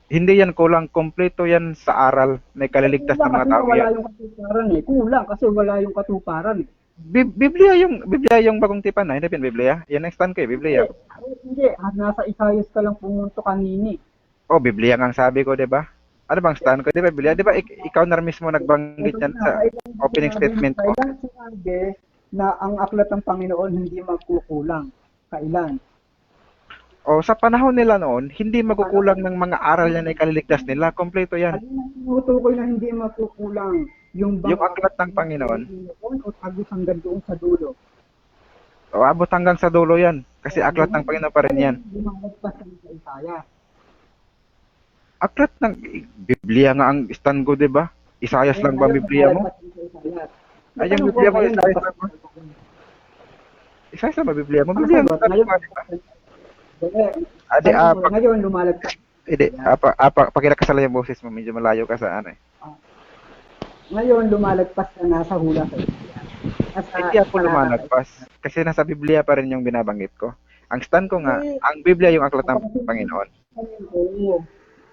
Hindi yan kulang, kompleto yan sa aral na ikaliligtas ng mga tao Wala yan. yung katuparan eh. Kulang kasi wala yung katuparan eh. Biblia yung bagong tipan na, hindi pin Biblia. Yan ang stand ko eh, Biblia. Hindi, nasa Isaiah ka lang pumunto kanini. Biblia nga ang sabi ko, di ba? Ano bang stand ko? Di ba, Biblia? Di ba, ikaw na mismo nagbanggit yan sa opening statement ko. Kailan sinabi na ang aklat ng Panginoon hindi magkukulang? Kailan? Sa panahon nila noon, hindi magkukulang ng mga aral yan na ikaliligtas nila. Kompleto yan. Alin ang tinutukoy na hindi magkukulang? Yung aklat ng Panginoon. O tagos hanggang doon sa dulo? Abot hanggang sa dulo yan. Kasi aklat ng Panginoon pa rin yan. Lumagpas sa Isaiah. Aklat ng Biblia nga ang stand ko, di ba? Isayas lang ba ang Biblia mo? Ay, yung Biblia mo, Isayas lang ba? Isayas lang ba Biblia mo? Biblia mo, di ba? Ngayon, lumalagpas. Hindi, pakilakasan lang yung boses mo, medyo malayo ka sa ano eh. Ngayon, lumalagpas ka na sa hula sa Biblia. Hindi ako lumalagpas, kasi nasa Biblia pa rin yung binabanggit ko. Ang stand ko nga, ang Biblia yung aklat ng Panginoon.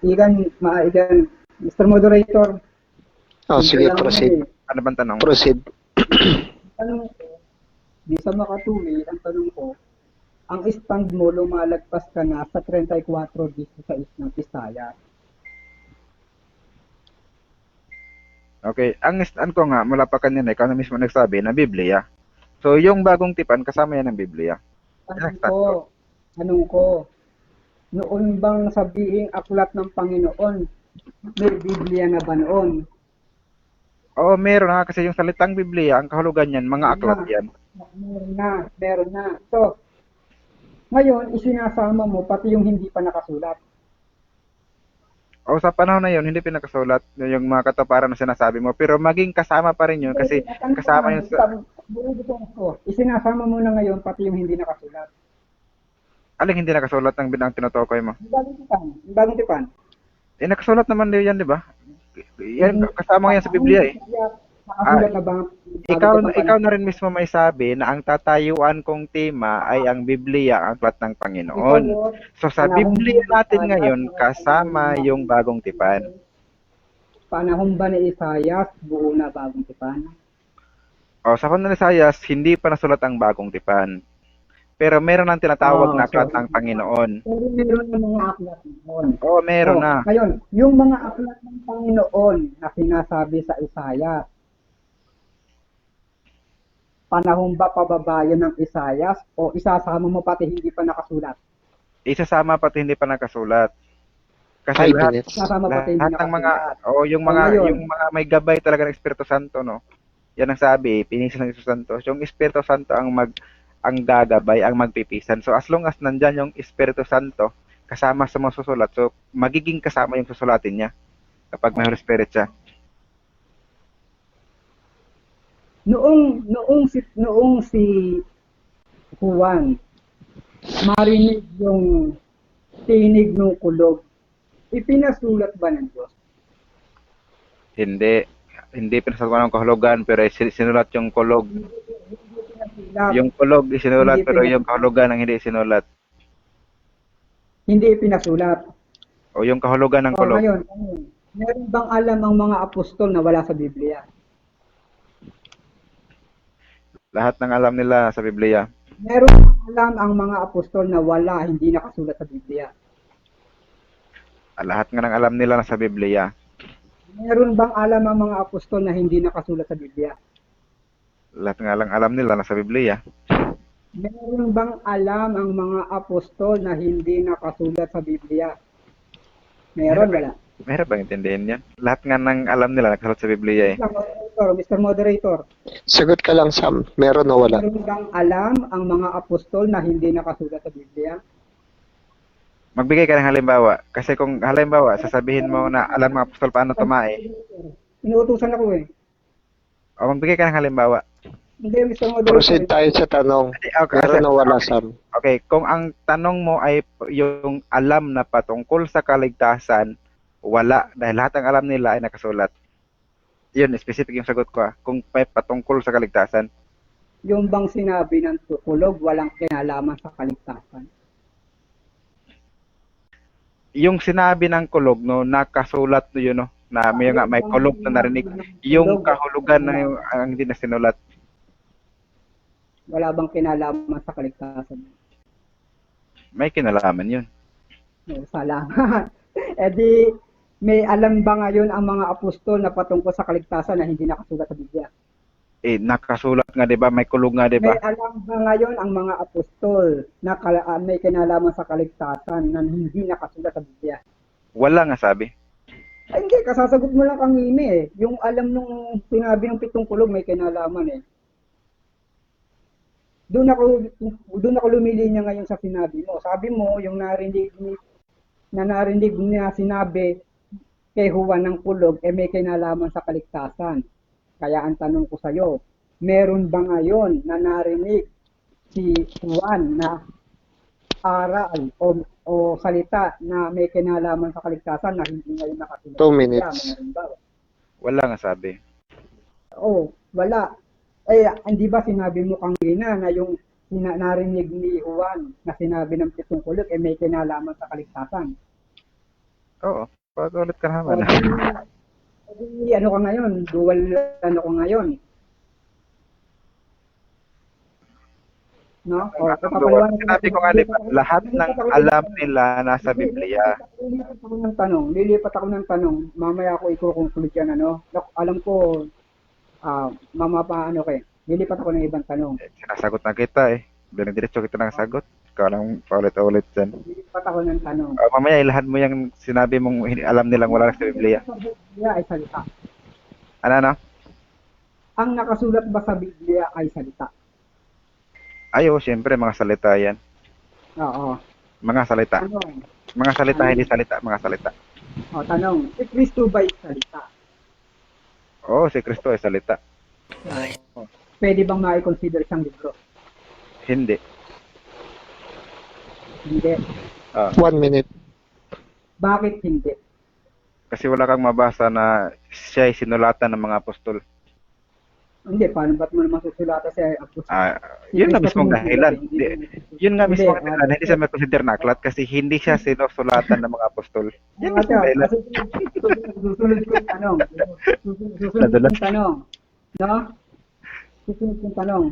Igan, Mr. Moderator. Sige, proceed. Ano bang tanong? Proceed. Tanong ko, di sa makatuwi, ang tanong ko, ang stand mo, lumalagpas ka na sa 34:16 ng Isaiah. Okay, ang stand ko nga, mula pa kanina, ikaw na mismo nagsabi na Biblia. So, yung bagong tipan, kasama yan ng Biblia. Tanong ko, noon bang sabihing aklat ng Panginoon, may Biblia na ba noon? Meron na, kasi yung salitang Biblia, ang kahulugan yan, mga aklat yan. Meron na. So, ngayon, isinasama mo pati yung hindi pa nakasulat. Sa panahon na yun, hindi pinakasulat yung mga katuparan na sinasabi mo. Pero maging kasama pa rin yun kasi kasama yun sa... Isinasama mo na ngayon pati yung hindi nakasulat. Aling hindi nakasulat ng binang tinutukoy mo? Yung bagong tipan. Nakasulat naman din yan, di ba? Yan, kasama yan sa Biblia eh. Nakasulat na ba? Ikaw na rin mismo may sabi na ang tatayuan kong tema ay ang Biblia, ang aklat ng Panginoon. So sa Biblia natin ngayon, kasama yung bagong tipan. Panahon ba ni Isaiah, buo na bagong tipan? O, sa Kanon Isayas, hindi pa nasulat ang bagong tipan. Pero meron ng tinatawag Oh, na so, aklat ng Panginoon. pero meron ng mga aklat noon. Oo, meron Oh, na. ngayon, yung mga aklat ng Panginoon na sinasabi sa Isaiah, panahon ba pababayan ng Isaiah o isasama mo pati hindi pa nakasulat? Isasama pati hindi pa nakasulat. Kasi 5 lahat minutes. Isasama pati hindi lahat ng mga nakasulat. yung O mga ngayon, yung mga may gabay talaga ng Espiritu Santo, no. Yan ang sabi, pinisan ng Espiritu Santo. Yung Espiritu Santo ang gagabay, ang magpipisan. So as long as nandyan yung Espiritu Santo kasama sa mga susulat, so magiging kasama yung susulatin niya kapag may Holy Spirit siya. noong si Juan marinig yung tinig ng kulog, ipinasulat ba ng Diyos? Hindi pinasagawa ng kahulugan pero sinulat yung kulog. Pinasulat, Yung kulog isinulat hindi pero yung pinasulat. kahulugan ang hindi sinulat. Hindi ipinasulat. O yung kahulugan ng O kulog. ngayon, meron bang alam ang mga apostol na wala sa Biblia? Lahat ng alam nila sa Biblia. Meron bang alam ang mga apostol na wala, hindi nakasulat sa Biblia? Lahat nga ng alam nila sa Biblia. Meron bang alam ang mga apostol na hindi nakasulat sa Biblia? Lahat nga lang alam nila sa Biblia. Meron bang alam ang mga apostol na hindi nakasulat sa Biblia? Meron, wala. Mahirap bang intindihin yan? Lahat nga ng alam nila nakasulat sa Biblia eh. Mr. Moderator, Sagot ka lang, Sam. Meron o wala? meron bang alam ang mga apostol na hindi nakasulat sa Biblia? Magbigay ka ng halimbawa. Kasi kung halimbawa, sasabihin mo na alam mga apostol paano tumae. Inuutusan ako eh. O magbigay ka ng halimbawa. Hindi, Mr. Proceed Moderator. tayo sa tanong. Okay, Meron o wala, okay. Sam? Okay, kung ang tanong mo ay yung alam na patungkol sa kaligtasan, wala. Dahil lahat ng alam nila ay nakasulat. Yun, specific yung sagot ko. Kung may patungkol sa kaligtasan. Yung bang sinabi ng tukulog, walang kinalaman sa kaligtasan. Yung sinabi ng kulog, no, nakasulat no yun, no, na may kulog na narinig. Yung kahulugan na yung ang hindi na sinulat. Wala bang kinalaman sa kaligtasan? May kinalaman yun. No, salamat. E di, may alam ba ngayon ang mga apostol na patungkol sa kaligtasan na hindi nakasulat sa Biblia? Eh, nakasulat nga, di ba? May kulog nga, di ba? May alam ba ngayon ang mga apostol na may kinalaman sa kaligtasan na hindi nakasulat sa Biblia? Wala nga sabi. Ay, hindi, kasasagot mo lang kanina eh. Yung alam nung sinabi ng pitong kulog may kinalaman eh. Doon ako lumilinya ngayon sa sinabi mo. Sabi mo, yung narinig niya sinabi kay Juan ng kulog, may kinalaman sa kaligtasan. Kaya ang tanong ko sa'yo, meron ba ngayon na narinig si Juan na aral o salita na may kinalaman sa kaligtasan na hindi ngayon nakasulat? 2 minutes. Meron ba? Wala nga sabi. Wala. Hindi ba sinabi mo kanina na yung narinig ni Juan na sinabi ng pitong kulog may kinalaman sa kaligtasan? Oo. Pag-ulit ka naman. Ano ka ngayon? Dual ano ka ngayon? No? Sinabi ko nga, di ba, lahat ng alam nila nasa Biblia. Lilipat ako ng tanong. Mamaya ako i-conclude yan, ano? Alam ko, lilipat ako ng ibang tanong. Sinasagot na kita eh. Diretso kita ng sagot. Ikaw lang paulit-ulit dyan. Lilipat ako ng tanong. Mamaya ilahad mo yung sinabi mong alam nilang wala sa Biblia. Biblia ay salita. Ano? Ang nakasulat ba sa Biblia ay salita? Ayo, siyempre mga salita yan. Oo. Mga salita. Tanong. Mga salita, hindi salita. Mga salita. Tanong. Si Kristo ba ay salita? Oo, si Kristo ay salita. Pwede bang ma-consider siyang libro? Hindi. Hindi. 1 minute. Bakit hindi? Kasi wala kang mabasa na siya ay sinulatan ng mga apostol. Hindi, paano ba't mo naman susulatan sa apostol? Yun nga mismong dahilan. Yun nga mismong dahilan. Hindi siya may consider na aklat kasi hindi siya sinusulatan ng mga apostol. Yun mismong dahilan. Susunod ko yung tanong. Susunod ko yung tanong. No? Susunod yung tanong.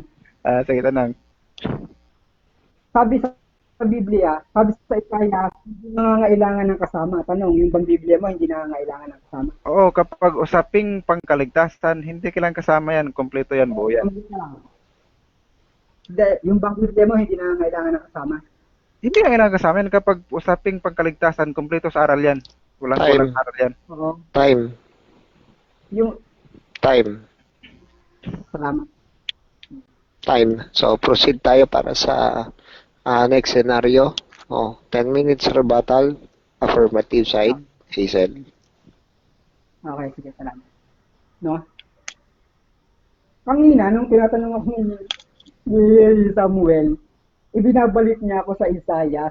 Sige, tanong. Sabi sa Biblia, sabi sa Isaiah, hindi nangangailangan ng kasama. Tanong, yung bang Biblia mo hindi nangangailangan ng kasama? Oo, kapag usaping pangkaligtasan, hindi kailangan kasama yan. Kompleto yan, buo yan. Hindi, yung bang Biblia mo hindi nangangailangan ng kasama. Hindi na kailangan kasama yan. Kapag usaping pangkaligtasan, kompleto sa aral yan. Kulang-kulang Time. sa aral yan. Oo. Time. Yung, Time. salamat. Time. So, proceed tayo para sa next scenario. 10 minutes rebuttal. Affirmative side. Hazel. Okay, sige, salamat. No? Kanina, nung tinatanong ako ni Samuel, ibinabalik niya ako sa Isaiah.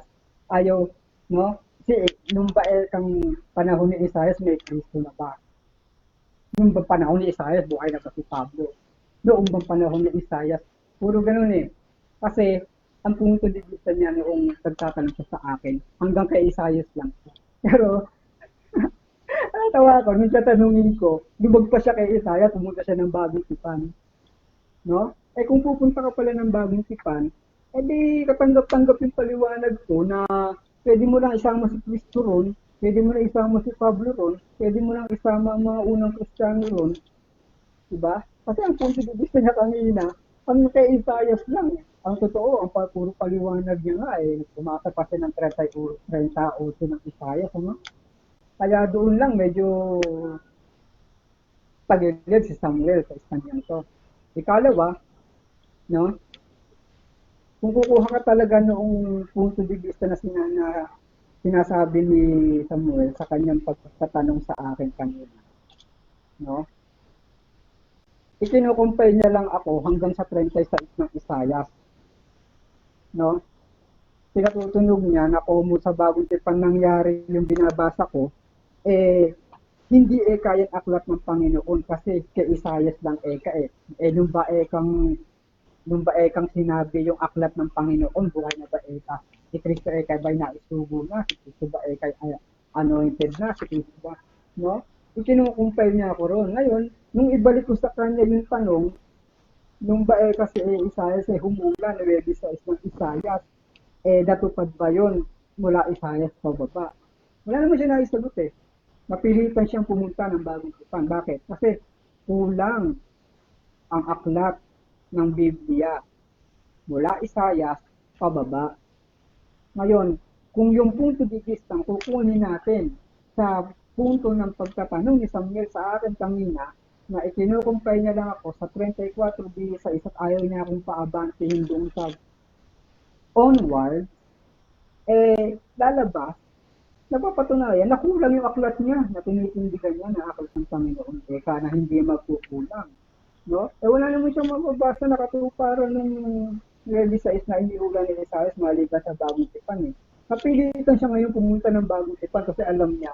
Ayaw, no? Kasi nung kang panahon ni Isaiah, may Kristo na ba? Nung panahon ni Isaiah, buhay na pa si Pablo. Noong bang panahon ni Isaiah, puro ganun eh. Kasi, ang punto de vista niya noong nagtatanong siya sa akin, hanggang kay Isaiah lang. Pero, natawa ko, nung tatanungin ko, lumag pa siya kay Isaiah, pumunta siya ng Bagong Tipan. No? Eh kung pupunta ka pala ng Bagong Tipan, di katanggap-tanggap yung paliwanag ko na pwede mo lang isama si Cristo ron, pwede mo lang isama si Pablo ron, pwede mo lang isama ang mga unang Kristiyano ron. Diba? Kasi ang punto de vista niya kanina, ang kay Isaiah lang. Ang totoo, ang puro paliwanag niya nga eh, umasa pa siya ng 38 ng Isaiah. Ano? Kaya doon lang medyo tagilid si Samuel sa istanyang to. Ikalawa, no? Kung kukuha ka talaga noong punto de vista na sinasabi ni Samuel sa kanyang pagtatanong sa akin kanina, no? Ikinukumpay niya lang ako hanggang sa 36 ng Isaiah, no? Pinatutunog niya na kung sa Bagong Tipan nangyari yung binabasa ko, hindi kayang aklat ng Panginoon kasi kay Isaiah lang eka eh. Nung ba ekang sinabi yung aklat ng Panginoon, buhay na ba eka? Si Kristo eka ba'y naisugo na? Si Kristo ba eka anointed na? Si Kristo ba? No? Ikinukumpay niya ako ron. Ngayon, nung ibalik ko sa kanya yung tanong, nung ba eka si Isaiah humula, nire-resize ng Isaiah, natupad ba yun mula Isaiah sa baba? Wala naman siya naisagot eh. Napilitan siyang pumunta ng Bagong Tipan. Bakit? Kasi kulang ang aklat ng Biblia mula Isaiah pababa. Ngayon, kung yung punto de vista kukunin natin sa punto ng pagtatanong ni Samuel sa akin kanina, na ikinukumpay niya lang ako sa 34b sa isa't ayaw niya akong paabantihin doon sa onward, lalabas, napapatunayan na kulang yung aklat niya, na tinitindigan niya na aklat ng Panginoon, na hindi magkukulang. No? Wala naman siyang mababasa na katuparan ng Levi's na iniulan ni Isaiah maliban sa Bagong Tipan. Napilitan siya ngayon pumunta ng Bagong Tipan kasi alam niya,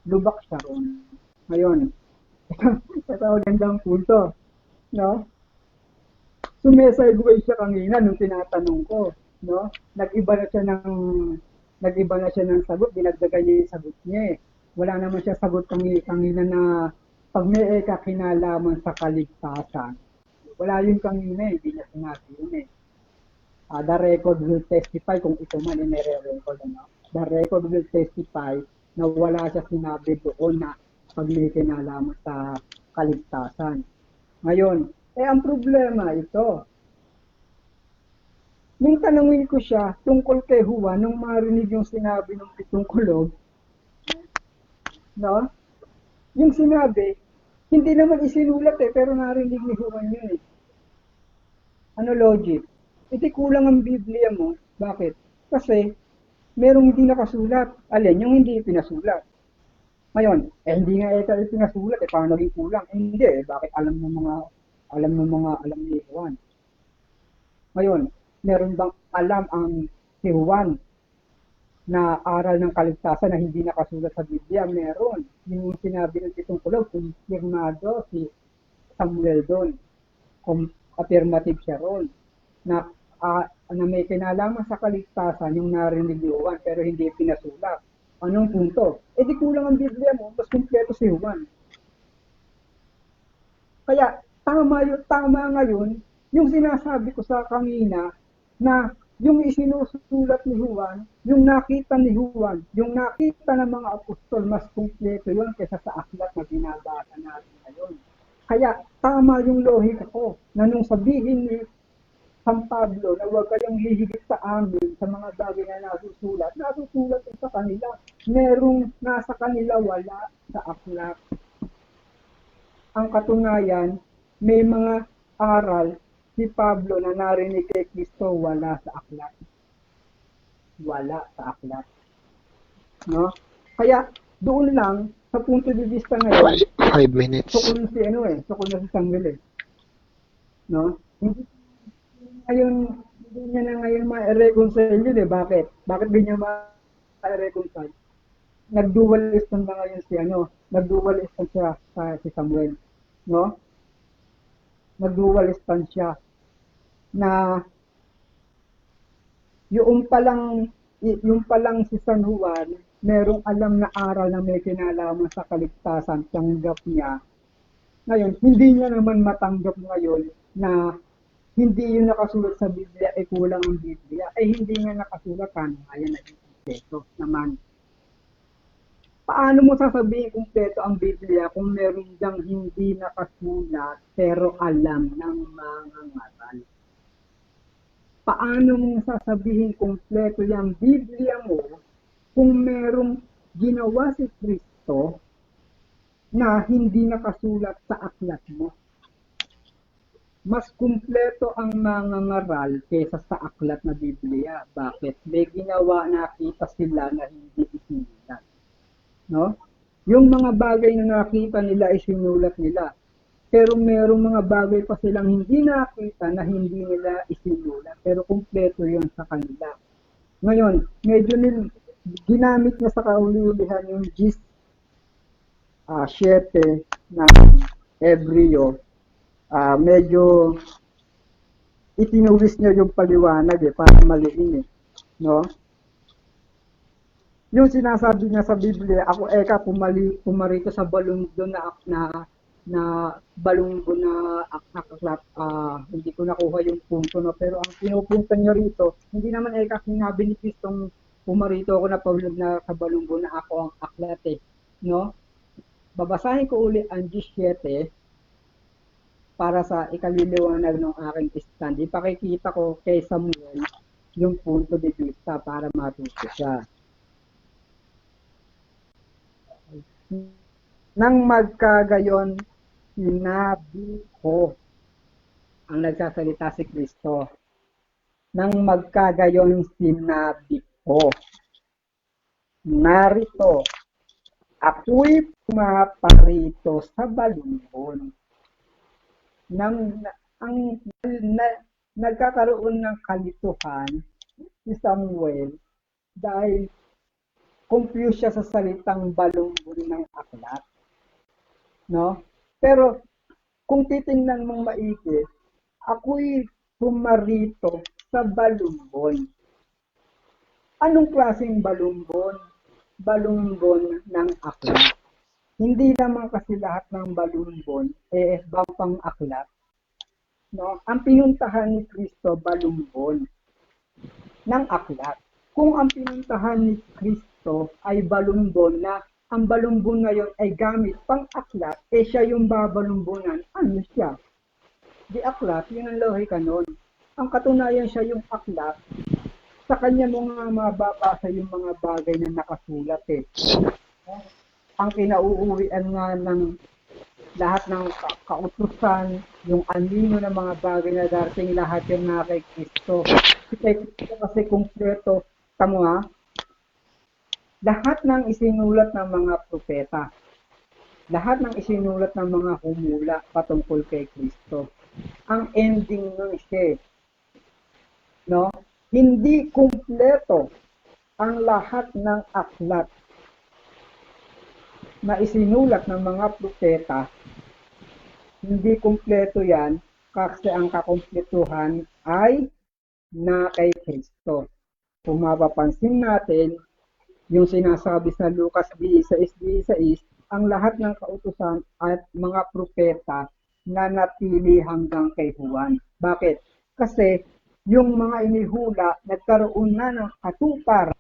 lubak siya ron. Ngayon, ito magandang punto. No? Sumesegue siya kanina nung tinatanong ko. No? Nag-iba na siya ng sagot, dinagdagan niya yung sagot niya eh. Wala naman siya sagot kanina na pag may kinalaman sa kaligtasan. Wala yun kanina eh, hindi niya sinabi yun eh. The record will testify kung ito man yung nire-record. Ano? The record will testify na wala siya sinabi doon na pag may kinalaman sa kaligtasan. Ngayon, ang problema ito, nung tanungin ko siya tungkol kay Juan, nung marinig yung sinabi ng 7 kulog, no? Yung sinabi, hindi naman isinulat eh, pero narinig ni Juan yun eh. Ano logic? Iti kulang ang Biblia mo. Bakit? Kasi, merong hindi nakasulat. Alin? Yung hindi pinasulat. Ngayon, hindi nga ito pinasulat eh, paano naging kulang? Hindi eh, bakit alam ni Juan? Ngayon, meron bang alam ang si Juan na aral ng kaligtasan na hindi nakasulat sa Biblia? Meron. Yung sinabi ng 7 kulog, kumpirmado si Samuel doon. Affirmative siya ron. Na may kinalaman sa kaligtasan yung narinig ni Juan pero hindi pinasulat. Anong punto? Di kulang ang Biblia mo, mas kumpleto si Juan. Kaya, tama ngayon, yung sinasabi ko sa kanina na yung isinusulat ni Juan, yung nakita ni Juan, yung nakita ng mga apostol, mas kumpleto yun kaysa sa aklat na binabasa natin ngayon. Kaya tama yung lohika ko na nung sabihin ni San Pablo na huwag kayong hihigit sa amin sa mga bagay na nasusulat yung sa kanila. Merong nasa kanila wala sa aklat. Ang katunayan, may mga aral si Pablo na narinig kay Kristo wala sa aklat. Wala sa aklat. No? Kaya doon lang sa punto de vista ngayon, 5 minutes. sukol na si Samuel eh. No? Hindi niya na ngayon ma-reconcile yun eh. Bakit? Bakit di niya ma-reconcile? Nag-dual stand na ngayon nag-dual stand siya si Samuel. No? Nag-dual stand siya na yung palang si San Juan, merong alam na aral na may kinalaman sa kaligtasan, tanggap niya. Ngayon, hindi niya naman matanggap ngayon na hindi yung nakasulat sa Biblia ay kulang ang Biblia. Ay hindi nga nakasulat, ayan naging kumpleto naman. Paano mo sasabihin kumpleto ang Biblia kung meron diyang hindi nakasulat pero alam ng mga ngaral? Paano mo sasabihin kumpleto yung Biblia mo kung merong ginawa si Kristo na hindi nakasulat sa aklat mo? Mas kumpleto ang mga ngaral kaysa sa aklat na Biblia. Bakit? May ginawa nakita sila na hindi isinulat. No? Yung mga bagay na nakita nila ay sinulat nila. Pero merong mga bagay pa silang hindi nakita na hindi nila isinulat. Pero kumpleto yun sa kanila. Ngayon, medyo ginamit niya sa kaulihan yung gist 7 ng Hebreo. Medyo itinuwis niya yung paliwanag para maliin eh. No? Yung sinasabi niya sa Biblia, ako pumarito sa balunggo na balunggo na aklat, hindi ko nakuha yung punto, no? Pero ang pinupunto niya rito, hindi naman sinabi ni Kristong pumarito ako na sa balunggo na ako ang aklat eh. No? Babasahin ko uli ang 17 para sa ikaliliwanag ng aking stand. Ipakikita ko kay Samuel yung punto de vista para matuto siya. Nang magkagayon, sinabi ko, ang nagsasalita si Kristo. Nang magkagayon, sinabi ko, narito, ako'y pumaparito sa balungon. Nagkakaroon ng kalituhan si Samuel dahil confused siya sa salitang balungon ng aklat. No? Pero kung titingnan mong maigi, ako'y pumarito sa balungon. Anong klaseng balungon? Balungon ng aklat. Hindi naman kasi lahat ng balungon bampang aklat. No? Ang pinuntahan ni Kristo, balungon ng aklat. Kung ang pinuntahan ni Kristo ay balungon na ang balungon ngayon ay gamit pang aklat, siya yung babalunggonan, ano siya? Di aklat, yun ang lohika nun. Ang katunayan siya yung aklat, sa kanya mo nga mababasa yung mga bagay na nakasulat eh. Ang kinauuwian nga ng lahat ng kautusan, yung anino ng mga bagay na darating lahat yung nga kay Kristo. Kasi kumpleto, tamo nga, lahat ng isinulat ng mga propeta, lahat ng isinulat ng mga humula patungkol kay Kristo, ang ending ng siya, no? Hindi kumpleto ang lahat ng aklat na isinulat ng mga propeta, hindi kumpleto yan kasi ang kakumpletuhan ay na kay Kristo. Kung mapapansin natin, yung sinasabi sa Lucas 16:16, ang lahat ng kautusan at mga propeta nanatili hanggang kay Juan. Bakit? Kasi yung mga inihula nagkaroon na ng katuparan.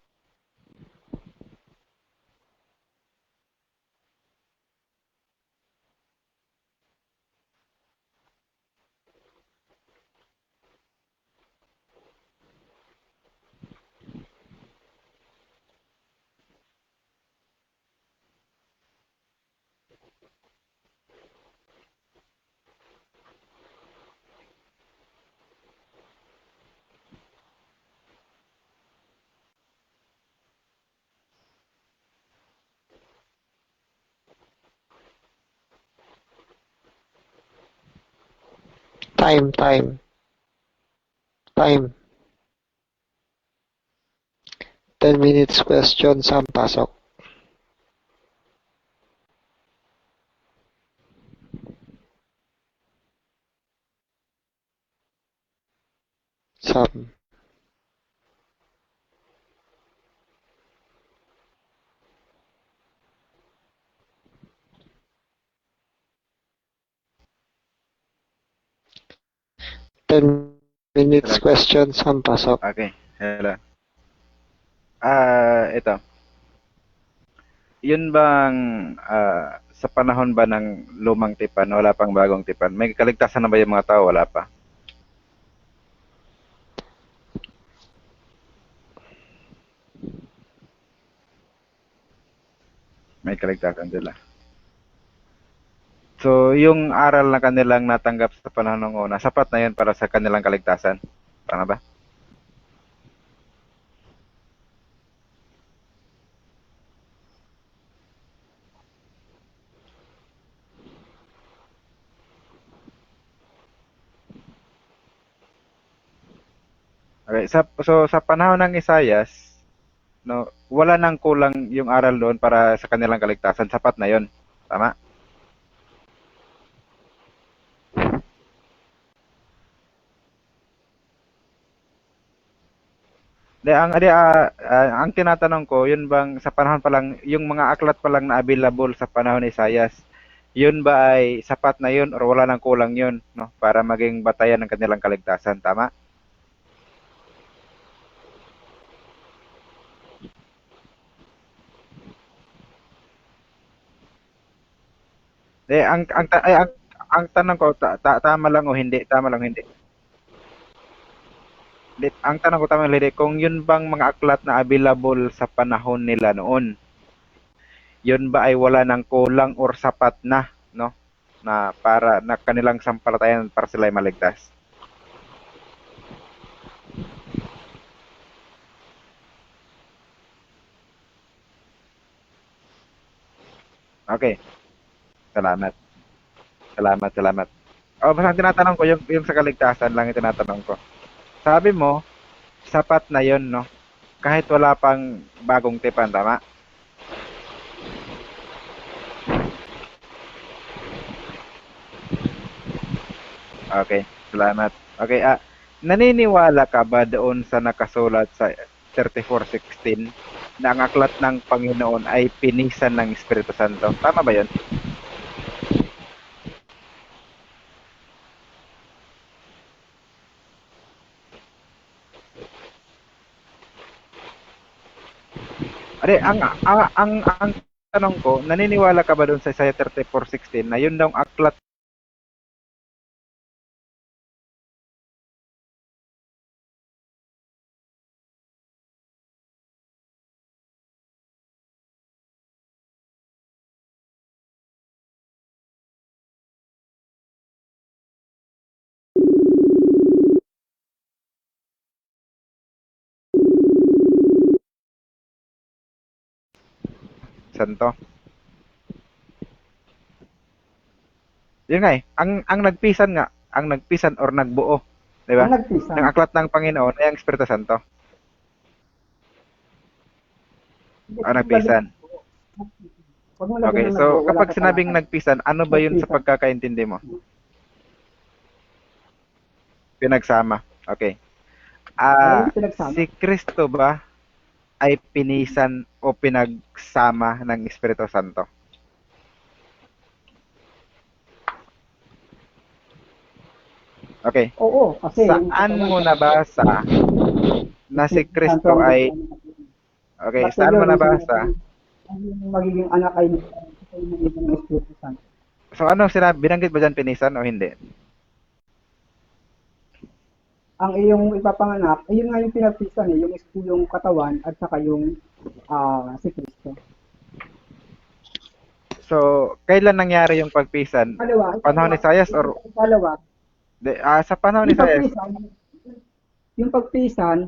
Time. 10 minutes question, Sam, pasok. Sam. Ten minutes Hello. question, Sam, pasok. Okay. Hello. Ito. Yun bang sa panahon ba ng lumang tipan, wala pang bagong tipan, may kaligtasan na ba yung mga tao? Wala pa. May kaligtasan sila. So, yung aral na kanilang natanggap sa panahon ng una, sapat na yun para sa kanilang kaligtasan. Tama ba? Okay. So, sa panahon ng Isayas, no, wala nang kulang yung aral doon para sa kanilang kaligtasan. Sapat na yun. Tama? Ang tinatanong ko, yun bang sa panahon pa lang, yung mga aklat pa lang na available sa panahon ni Isaias, yun ba ay sapat na yun or wala nang kulang yun, no, para maging batayan ng kanilang kaligtasan, tama? Ang tanong ko, tama lang o hindi, tama lang o hindi. Ang tanong ko, tama lang o hindi, kung yun bang mga aklat na available sa panahon nila noon, yun ba ay wala nang kulang or sapat na, no, na para na kanilang sampalatayan para sila ay maligtas? Okay, salamat. Salamat. Oh, basta ang tinatanong ko, yung sa kaligtasan lang yung tinatanong ko. Sabi mo, sapat na yun, no? Kahit wala pang bagong tipan, tama? Okay, salamat. Okay, naniniwala ka ba doon sa nakasulat sa 34:16 na ang aklat ng Panginoon ay pinisan ng Espiritu Santo? Tama ba yun? Ari, ang tanong ko, naniniwala ka ba doon sa Isaiah 34:16 na yun daw ang aklat? Santo? Yun nga eh, ang nagpisan or nagbuo, di ba? Ang nagpisan. Ng aklat ng Panginoon ay ang Espiritu Santo. O nagpisan. Huwag mo lagyan Okay, ng so nagbuo, wala kapag ka sinabing talaga. nagpisan, ano ba yun sa Nagpisan. pagkakaintindi mo? Pinagsama. Okay. Wala yung pinagsama. Si Kristo ba ay pinisan o pinagsama ng Espiritu Santo? Okay. Oo, kasi yung Saan katawan, mo nabasa na si Espiritu Santo Kristo ang ay, nagpapalit. okay, Basta saan mo yun, yung nabasa? sinasabi, yung magiging anak ay ng Espiritu Santo. So, ano sinabi, binanggit ba dyan pinisan o hindi? Ang iyong ipapanganak, ayun nga yung pinagpisan eh, yung katawan at saka yung si Kristo. So, kailan nangyari yung pagpisan? Panahon ni Isaias or Ikalawa, sa panahon ni yung Isaias? pagpisan, yung pagpisan,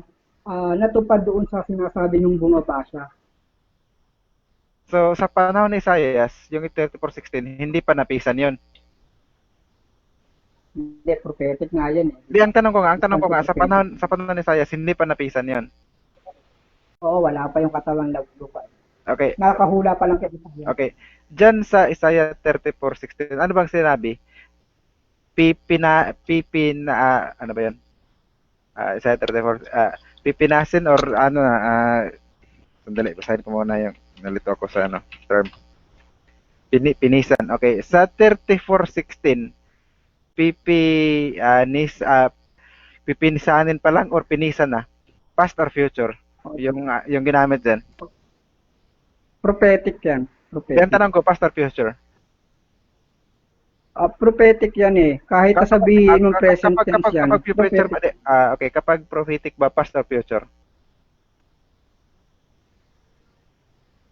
natupad doon sa sinasabi ng bumabasa. So, sa panahon ni Isaias, yung 34:16, hindi pa napisan yon. Hindi, prophetic nga yan eh. Di, ang tanong ko nga, sa panahon ni Isaias, hindi pa napisan yon. Oo, wala pa yung katawang lupa. Okay, Nakakahula pa lang kay Isaiah. okay. Diyan sa Isaiah 34:16, ano bang sinabi? Ano ba yun? Isaiah 34, pipinasin or ano sandali, basahin ko muna yung nalito ako sa term. Pinisan. Okay, sa 34:16, pipinisanin pa lang or pinisan na? Past or future? Yung ginamit diyan. Prophetic yan. Yan Prophetic. tanong ko, past or future? Prophetic yan eh. Kahit sabihin mong present tense yan. Kapag future ba, okay, kapag prophetic ba, past or future?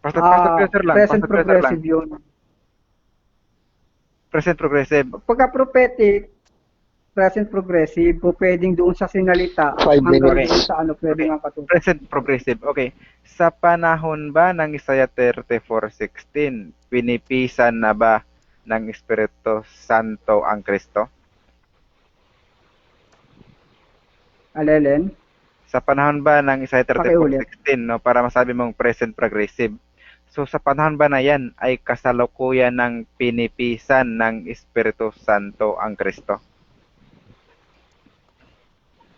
Past or future lang. Present Past or future lang. progressive yun. Present progressive. Pagka prophetic, present progressive, po pwedeng doon sa sinalita, 5 hanggang minutes. doon sa pwedeng ang katutunan. Present progressive. Okay. Sa panahon ba ng Isaiah 34:16, pinipisan na ba ng Espiritu Santo ang Kristo? Alelen? Sa panahon ba ng Isaiah Pakiulit. 34:16, no, para masabi mong present progressive. So sa panahon ba na yan ay kasalukuyan ng pinipisan ng Espiritu Santo ang Kristo?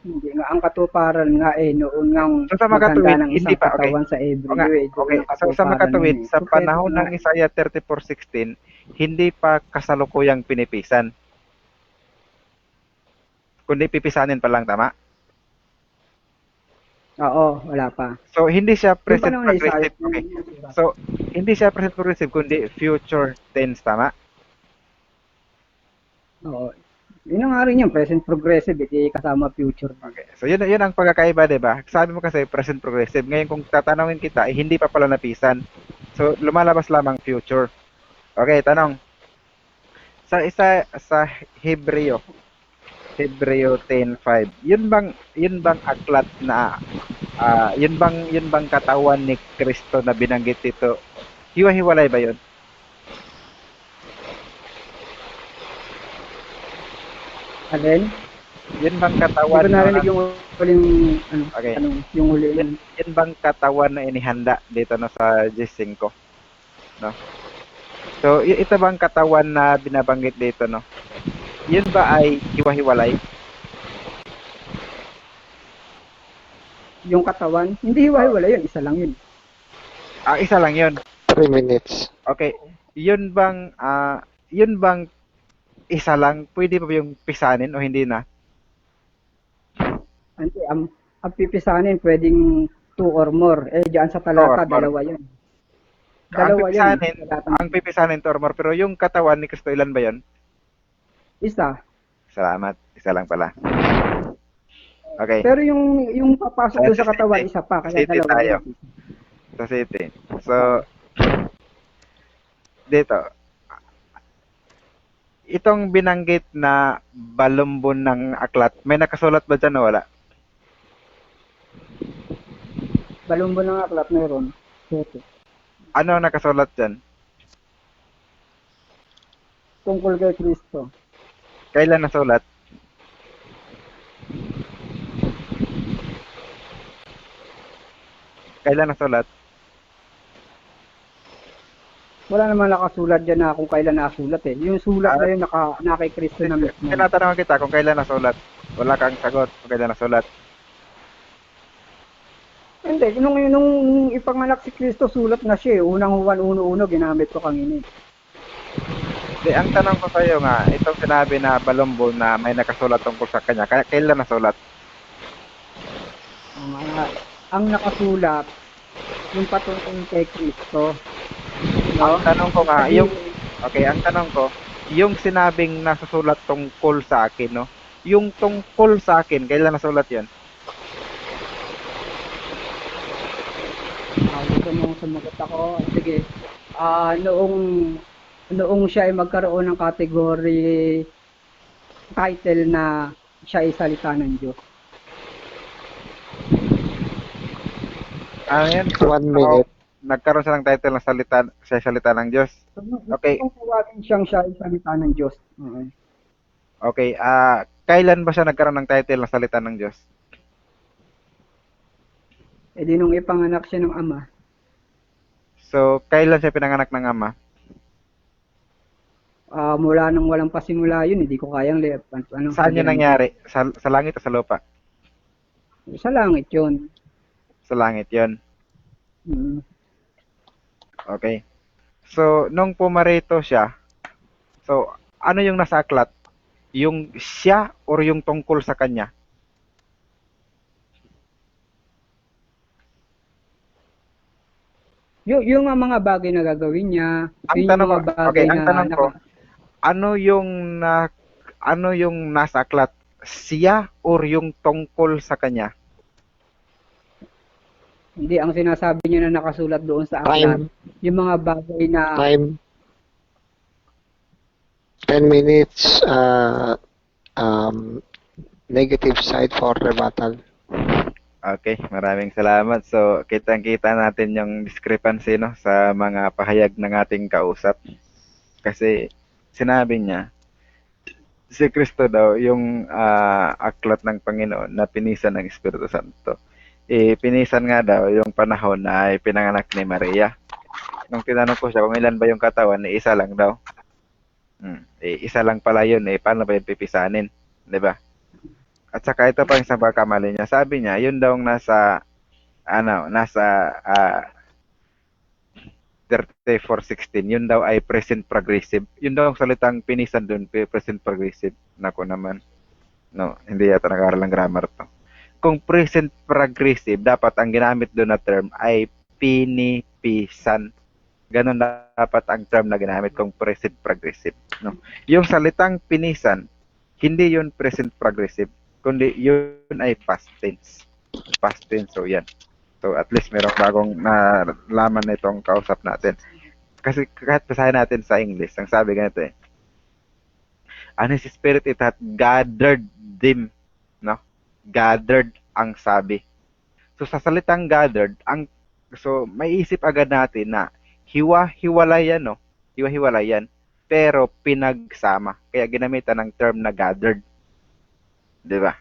Hindi nga, ang katuparan nga noon nga So sa makatuwid, maganda ng hindi isang pa, okay. katawan sa Okay. Hebreo eh. Doon Okay. ang So sa katuparan makatuwid, nun eh. sa Prophetic panahon nga. ng Isaiah 34:16, hindi pa kasalukuyang pinipisan. Kundi pipisanin pa lang, tama? Oo, wala pa. So hindi siya Yung present panahon na progressive. Isaiah, Okay. So hindi siya present progressive kundi future tense, tama? Oo. Yun ang nga rin yung present progressive, kasama future. Okay. So yun ang pagkakaiba, 'di ba? Sabi mo kasi present progressive. Ngayon kung tatanungin kita, hindi pa pala napisan. So lumalabas lamang future. Okay, tanong. Sa Hebreo 10:5. Yun bang aklat na yun bang katawan ni Kristo na binanggit dito? Hiwa-hiwalay ba yun? Alin? Yun bang Hindi katawan ko narinig yung huling, Okay. yung huli. Yun bang katawan na inihanda dito no sa G5, no? So ito bang katawan na binabanggit dito, no? Yun ba ay hiwa-hiwalay? Yung katawan, hindi hiwa-hiwala yun, isa lang yun. Isa lang yun. 3 minutes. Okay. Yun bang isa lang, pwede pa ba yung pisanin o hindi na? Hindi, ang pipisanin pwedeng 2 or more. Diyan sa talata, Or more. dalawa yun. Dalawa yun. Ang pipisanin to or more, pero yung katawan ni Kristo, ilan ba yun? Isa. Salamat. Isa lang pala. Okay. Pero yung papasok doon sa katawan, isa pa. Kaya City dalawa tayo. yun. Sa city. So, dito. Itong binanggit na balumbon ng aklat, may nakasulat ba dyan o wala? Balumbo ng aklat meron. Sete. Ano ang nakasulat dyan? Tungkol kay Kristo. Kailan nasulat? Kailan nasulat? Wala naman nakasulat dyan na kung kailan nasulat eh. Yung sulat na yun na kay Kristo na mismo. Tinatanong kita kung kailan nasulat. Wala kang sagot kung kailan nasulat. Hindi, nung ipanganak si Kristo, sulat na siya eh. Unang Juan 1:1, ginamit ko kanina eh. Di, ang tanong ko sa'yo nga, itong sinabi na Balombo na may nakasulat tungkol sa kanya, kailan nasulat? Ang nakasulat, yung patungkol kay Kristo, Ang no? tanong ko nga, Sabihin, okay, ang tanong ko, yung sinabing nasusulat tungkol sa akin, no? Yung tungkol sa akin, kailan nasulat yun? gusto mong sumagot ako. Sige. Noong siya ay magkaroon ng category title na siya ay salita ng Diyos. Ano yan? 1 minute. Nagkaroon siya ng title na salita ng Diyos. Okay. Kung tawagin siyang siya ay salita ng Diyos. Okay, kailan ba siya nagkaroon ng title na salita ng Diyos? E di nung ipanganak siya ng ama. So, kailan siya pinanganak ng ama? Mula nang walang pasimula yun, hindi ko kayang Saan yun nangyari? Sa langit o sa lupa? Sa langit yun. Sa langit yun. Mm. Okay. So, nung pumarito siya, so, ano yung nasa aklat? Yung siya or yung tungkol sa kanya? Yung mga bagay na gagawin niya, Ang yun tanong yung ko, mga bagay okay, ang na tanong ko, ano yung nasa aklat? Siya or yung tungkol sa kanya? hindi, ang sinasabi niya na nakasulat doon sa aklat, yung mga bagay na Time. 10 minutes. Negative side for rebuttal. Okay, maraming salamat. So, kitang-kita natin yung discrepancy no, sa mga pahayag ng ating kausap. Kasi sinabi niya, si Kristo daw, yung aklat ng Panginoon na pinisan ng Espiritu Santo. Pinisan nga daw yung panahon na ay pinanganak ni Maria. Nung tinanong ko siya kung ilan ba yung katawan, isa lang daw. Isa lang pala yun, paano ba yung pipisanin? 'Di ba? At saka ito pa yung sa pagkamali niya. Sabi niya, yun daw nasa 34:16, yun daw ay present progressive. Yun daw ang salitang pinisan dun, present progressive. Nako naman. No, hindi yata nag-aaral ng grammar to. Kung present progressive, dapat ang ginamit doon na term ay pinipisan. Ganon dapat ang term na ginamit kung present progressive. No? Yung salitang pinisan, hindi yun present progressive, kundi yun ay past tense. Past tense, so yan. So at least merong bagong nalaman na itong kausap natin. Kasi kahit basahin natin sa English, ang sabi ganito and His Spirit it hath gathered them. No? Gathered ang sabi. So sa salitang gathered, so may isip agad natin na hiwa-hiwalay yan, no? Hiwa-hiwalay yan. Pero pinagsama. Kaya ginamitan ng term na gathered. 'Di ba?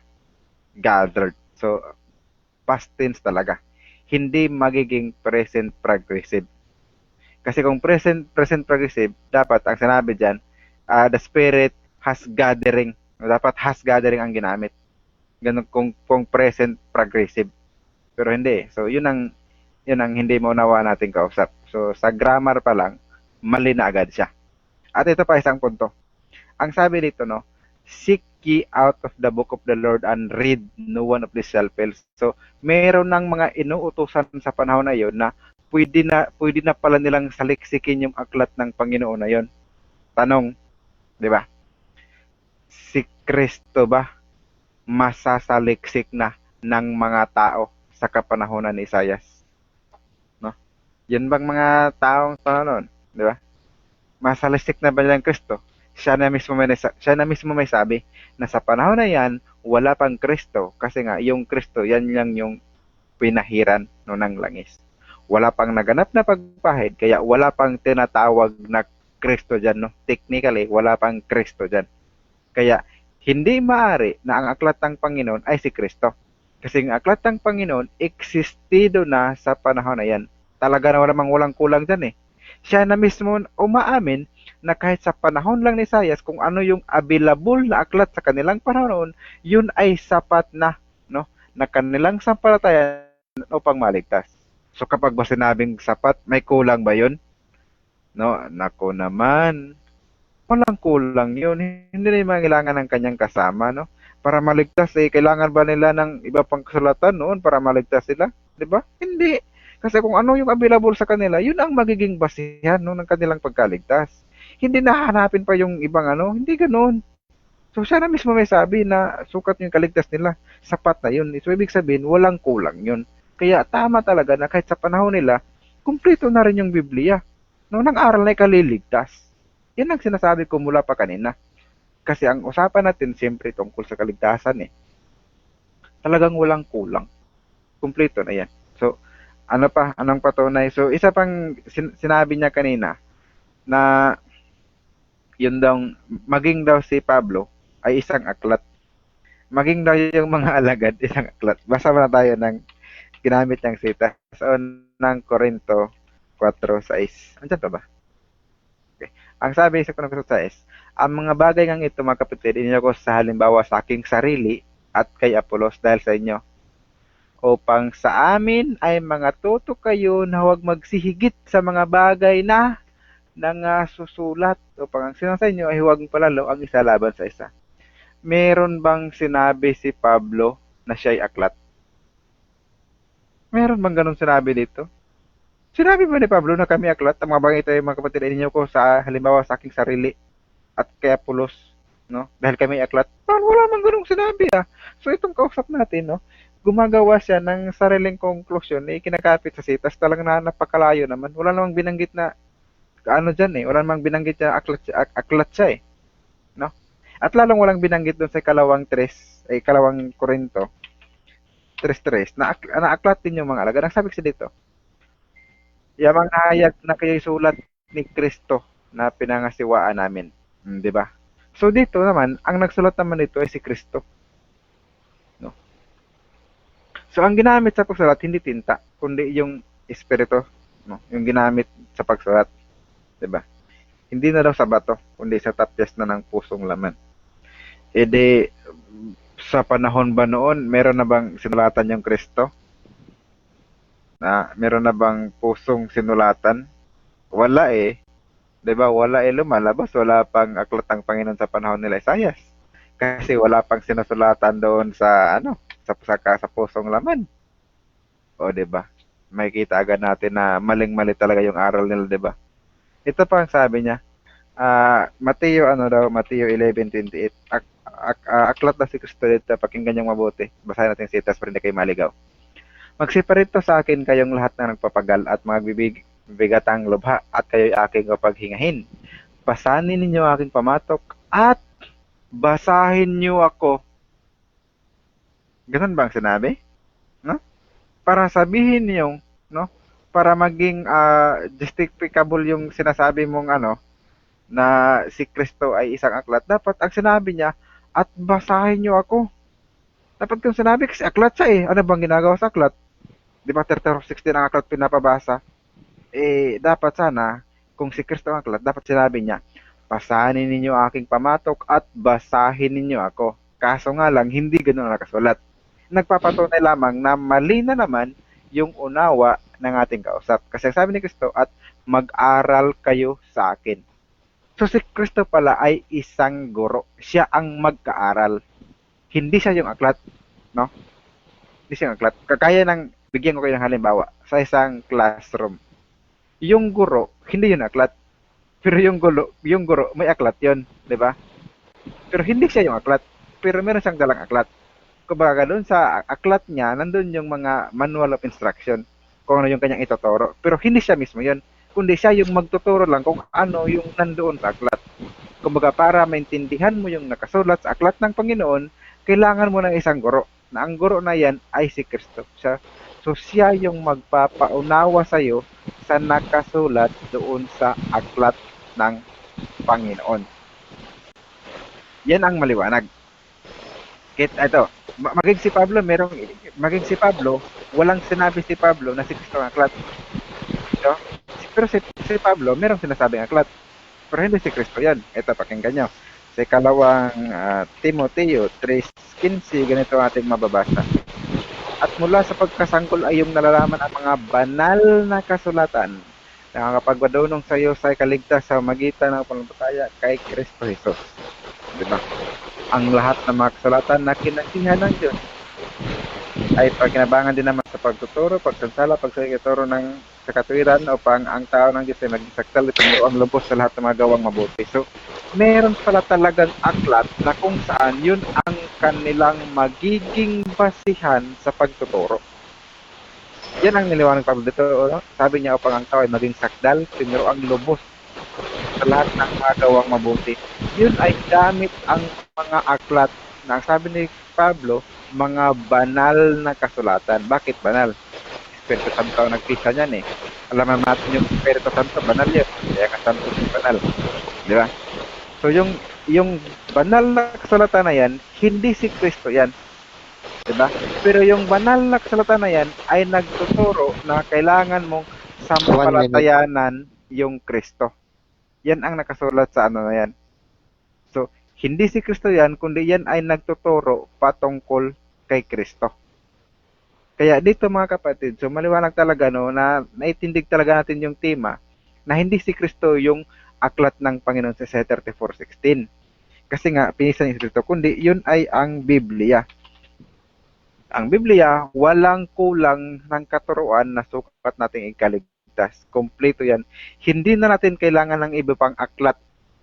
Gathered. So past tense talaga. Hindi magiging present progressive. Kasi kung present progressive, dapat ang sinabi diyan, the Spirit has gathering. Dapat has gathering ang ginamit. Ganun kung present progressive. Pero hindi. So yun ang hindi maunawa nating kausap. So sa grammar pa lang, mali na agad siya. At ito pa isang punto. Ang sabi dito, no, seek ye out of the book of the Lord and read, no one of these shall fail. So, meron ng mga inuutusan sa panahon na yon na pwede na pala nilang saliksikin yung aklat ng Panginoon na yon. Tanong, di ba? Si Kristo ba masasaliksik na ng mga tao sa kapanahonan ni Isaias? No? Yan bang mga taong panahon, di ba? Masaliksik na ba nilang Kristo? Siya na mismo may sabi na sa panahon na yan, wala pang Kristo. Kasi nga, yung Kristo, yan lang yung pinahiran no, ng langis. Wala pang naganap na pagpahid, kaya wala pang tinatawag na Kristo dyan. No? Technically, wala pang Kristo dyan. Kaya, hindi maaari na ang aklat ng Panginoon ay si Kristo. Kasi ang aklat ng Panginoon, existido na sa panahon na yan. Talaga na walang kulang dyan Siya na mismo umaamin na kahit sa panahon lang ni Isaias, kung ano yung available na aklat sa kanilang panahon, yun ay sapat na, no, na kanilang sampalatayan upang maligtas. So kapag ba sinabing sapat, may kulang ba yun? No, nako naman. walang kulang yun. Hindi na kailangan ng kanyang kasama, no? Para maligtas, kailangan ba nila ng iba pang kasulatan noon para maligtas sila? Di ba? Hindi. Kasi kung ano yung available sa kanila, yun ang magiging basihan no, ng kanilang pagkaligtas. Hindi na hanapin pa yung ibang ano, hindi ganoon. So siya na mismo may sabi na sukat yung kaligtas nila, sapat na yun. So ibig sabihin, walang kulang yun. Kaya tama talaga na kahit sa panahon nila, kumpleto na rin yung Biblia. No, nang aral na ikaliligtas. Yan ang sinasabi ko mula pa kanina. Kasi ang usapan natin siyempre tungkol sa kaligtasan eh. Talagang walang kulang. Kumpleto na yan. So, ano pa? Anong patunay? So, isa pang sinabi niya kanina na yun daw, maging daw si Pablo ay isang aklat. Maging daw yung mga alagad, isang aklat. Basa na tayo ng ginamit niyang sita sa unang Korinto 4:6. Andiyan pa ba? Okay. Ang sabi sa Korinto 4:6, ang mga bagay ng ito mga kapatid, inyo ko sa halimbawa sa aking sarili at kay Apolos dahil sa inyo. Upang sa amin ay mga tuto kayo na huwag magsihigit sa mga bagay na susulat upang ang sinasa inyo ay huwag palalo ang isa laban sa isa. Meron bang sinabi si Pablo na siya'y aklat? Meron bang ganun sinabi dito? Sinabi ba ni Pablo na kami aklat? Ang mga bagay ito ay mga kapatid ninyo ko sa halimbawa sa aking sarili at kay Apolos, no? Dahil kami aklat. Wala mang ganung sinabi ah. So itong kausap natin, no? Gumagawa siya ng sariling konklusyon na kinakapit sa sitas. Talagang napakalayo naman. Wala namang binanggit na ano dyan eh. Wala namang binanggit na aklat siya eh. No? At lalong walang binanggit doon sa kalawang Korinto 3:3 na aklat din yung mga alagad. Ang sabi kasi dito, yamang nahayag na kayo'y sulat ni Kristo na pinangasiwaan namin. Di ba? So dito naman, ang nagsulat naman dito ay si Kristo. No? So ang ginamit sa pagsulat, hindi tinta, kundi yung espiritu. No? Yung ginamit sa pagsulat. Di ba? Hindi na daw sa bato, kundi sa tapyas na ng pusong laman. E de, sa panahon ba noon, meron na bang sinulatan yung Kristo? Meron na bang pusong sinulatan? Wala eh. 'Di ba? Wala eh lumalabas, wala pang aklat ang Panginoon sa panahon nila Isaias. Kasi wala pang sinusulatan doon sa sa pusong laman. O 'di ba? Makikita agad natin na maling-mali talaga yung aral nila, 'di ba? Ito pa ang sabi niya. Mateo 11:28. Aklat na si Kristo dito, pakinggan niyong mabuti. Basahin natin si Titas para hindi kayo maligaw. Magsiparito sa akin kayong lahat na nagpapagal at bigatang lubha at kayo'y aking kapaghingahin. Pasanin ninyo aking pamatok at basahin niyo ako. Ganun ba ang sinabi? No? Para sabihin niyo, no? Para maging justificable yung sinasabi mong na si Kristo ay isang aklat. Dapat ang sinabi niya, at basahin niyo ako. Dapat kung sinabi kasi aklat siya eh. Ano bang ginagawa sa aklat? Di ba 30:16 ang aklat pinapabasa? Dapat sana, kung si Kristo ang aklat, dapat sinabi niya, pasanin ninyo aking pamatok at basahin ninyo ako. Kaso nga lang, hindi ganoon ang nakasulat. Nagpapatunay lamang na mali na naman yung unawa ng ating kausap. Kasi sabi ni Kristo, at mag-aral kayo sa akin. So si Kristo pala ay isang guro. Siya ang magkaaral. Hindi siya yung aklat. No? Hindi siya yung aklat. Kagaya ng, bigyan ko kayo ng halimbawa, sa isang classroom. Yung guro, hindi yun aklat. Pero yung guro, may aklat yun. Di ba? Pero hindi siya yung aklat. Pero meron siyang dalang aklat. Kumbaga doon sa aklat niya, nandun yung mga manual of instruction. Kung ano yung kanyang ituturo. Pero hindi siya mismo yun. Kundi siya yung magtuturo lang kung ano yung nandoon sa aklat. Kumbaga para maintindihan mo yung nakasulat sa aklat ng Panginoon, kailangan mo ng isang guro. Na ang guro na yan ay si Kristo. So siya yung magpapaunawa sa iyo sa nakasulat doon sa aklat ng Panginoon. Yan ang maliwanag. Ito, maging si Pablo, walang sinabi si Pablo na si Kristo ang aklat. No? Pero si Pablo, merong sinasabing aklat. Pero hindi si Kristo yan. Ito, pakinggan nyo. Sa ikalawang Timoteo 3:15, ganito ating mababasa. At mula sa pagkasanggol ay yung nalalaman ang mga banal na kasulatan Nakakapagwadunong sa iyo sa kaligtas sa magitan ng pananampalataya kay Kristo Jesus. Di ba? Ang lahat ng mga kasulatan na kinasihan ng Diyos ay pagkinabangan din naman sa pagtuturo, pagsansala, pagsakituro ng sa katuwiran upang ang tao ng Diyos ay maging sakdal at ang lubos sa lahat ng mga gawang mabuti. So, meron pala talagang aklat na kung saan yun ang kanilang magiging basihan sa pagtuturo. Yan ang niliwanag Pablo dito. No? Sabi niya upang ang tao ay maging sakdal, tinuro ang lubos sa lahat ng mga gawang mabuti. Yun ay gamit ang mga aklat na sabi ni Pablo, mga banal na kasulatan. Bakit banal? Espiritu Santo ang nagpisa niyan eh. Alam natin yung Espiritu Santo, banal yun. Kaya nga Santo yung banal. Di ba? So yung banal na kasulatan na yan, hindi si Kristo yan. Diba? Pero yung banal na kasulatan na yan ay nagtuturo na kailangan mong 1 minute. sampalatayanan yung Kristo. Yan ang nakasulat sa ano na yan. So, hindi si Kristo yan, kundi yan ay nagtuturo patungkol kay Kristo. Kaya dito mga kapatid, so maliwanag talaga no, na naitindig talaga natin yung tema na hindi si Kristo yung aklat ng Panginoon sa Isaiah 34:16. Kasi nga, pinisan ni Kristo, kundi yun ay ang Biblia. Ang Biblia, walang kulang ng katuruan na sukat nating ikaligtas. Kompleto yan. Hindi na natin kailangan ng iba pang aklat.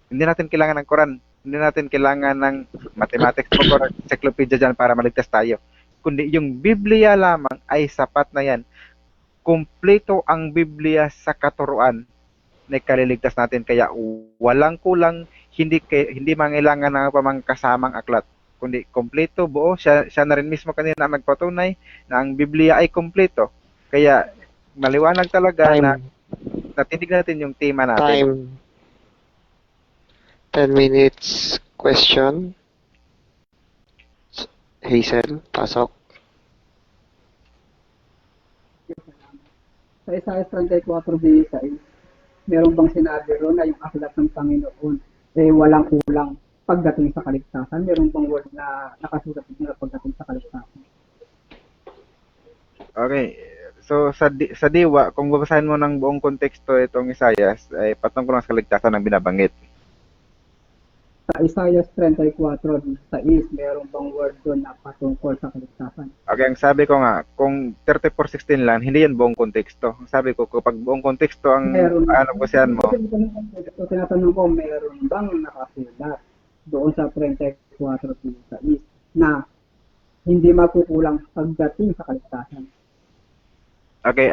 Hindi natin kailangan ng Quran. Hindi natin kailangan ng mathematics o encyclopedia dyan para maligtas tayo. Kundi yung Biblia lamang ay sapat na yan. Kompleto ang Biblia sa katuruan na ikaliligtas natin. Kaya walang kulang, hindi mangailangan ng pamang kasamang aklat, kundi kompleto, buo. Siya na rin mismo kanina ang nagpatunay na ang Biblia ay kompleto. Kaya maliwanag talaga na Time. natinig natin yung tema natin. Time. 10 minutes question. Hazel, pasok. Sa Isaiah 34:6, meron bang sinabi ron na yung aklat ng Panginoon walang kulang pagdating sa kaligtasan? Meron bang word na nakasulat nila pagdating sa kaligtasan? Okay. So sa diwa, kung babasahin mo ng buong konteksto itong Isaias, ay patungkol sa kaligtasan ang binabanggit. Sa Isaiah 34:6, meron bang word doon na patungkol sa kaligtasan? Okay, ang sabi ko nga, kung 34:16 lang, hindi yan buong konteksto. Ang sabi ko, kapag buong konteksto ang basihan mo, So, tinatanong ko, meron bang nakasulat doon sa 34:6 na hindi makukulang pagdating sa kaligtasan? okay,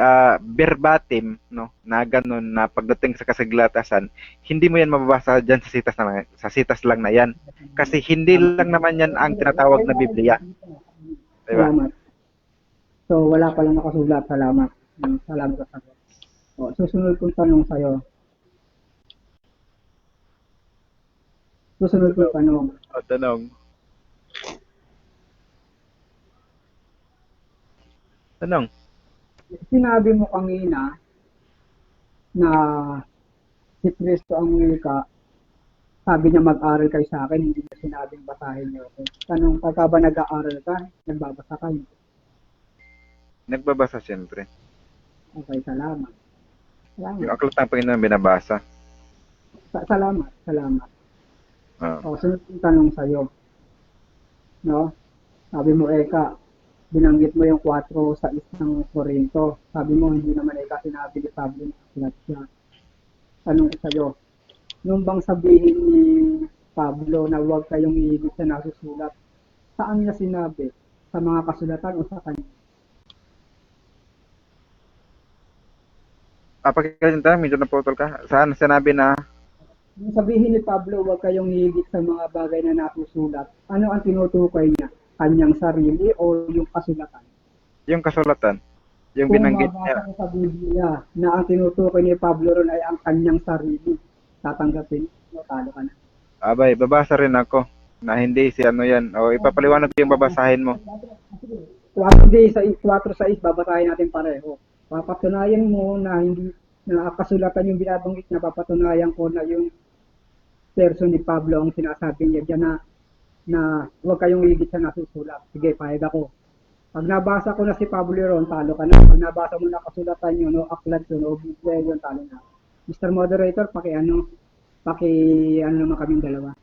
verbatim, no, na ganun na pagdating sa kasaglatasan, hindi mo yan mababasa dyan sa sitas lang na yan. Kasi hindi lang naman yan ang tinatawag na Biblia. Diba? Salamat. So, wala palang nakasulat. Salamat. Salamat sa sagot. O, susunod kong tanong sa'yo. Susunod kong tanong. O, tanong. Tanong. Sinabi mo kanina na si Kristo ang wika. Sabi niya mag-aral kayo sa akin, hindi niya sinabing basahin niyo ako. Tanong, pagka ba nag-aaral ka, nagbabasa ka? Nagbabasa siyempre. Okay, salamat. Yung Salamat. aklat ng Panginoon binabasa. Salamat. Salamat. Ah. O, sunod yung tanong sa'yo. No? Sabi mo, Eka, binanggit mo yung 4 sa isang Korinto. Sabi mo, hindi naman Eka sinabi ni Pablo na aklat siya. Tanong ko sa'yo, nung bang sabihin ni Pablo na huwag kayong iigit sa nasusulat, saan niya sinabi? Sa mga kasulatan o sa kanya? Pagkakalita, medyo naputol ka. Saan sinabi na Nung sabihin ni Pablo, huwag kayong higit sa mga bagay na nasusulat, ano ang tinutukoy niya? Kanyang sarili o yung kasulatan? yung kasulatan? Yung Kung binanggit mabasa niya. ko sa Biblia na ang tinutukoy ni Pablo ron ay ang kanyang sarili, tatanggapin mo, talo ka na. Abay, babasa rin ako na hindi si ano yan. O, ipapaliwanag ko yung babasahin mo. 4:6, babasahin natin pareho. Papatunayan mo na hindi na kasulatan yung binabanggit na papatunayan ko na yung person ni Pablo ang sinasabi niya diyan na huwag kayong higit sa nasusulat. Sige, pahig ako. Pag nabasa ko na si Pablo Ron, talo ka na. Pag nabasa mo na kasulatan yun, o aklat yun, o Biblia yun, talo na. Mr. Moderator, ano naman kaming dalawa.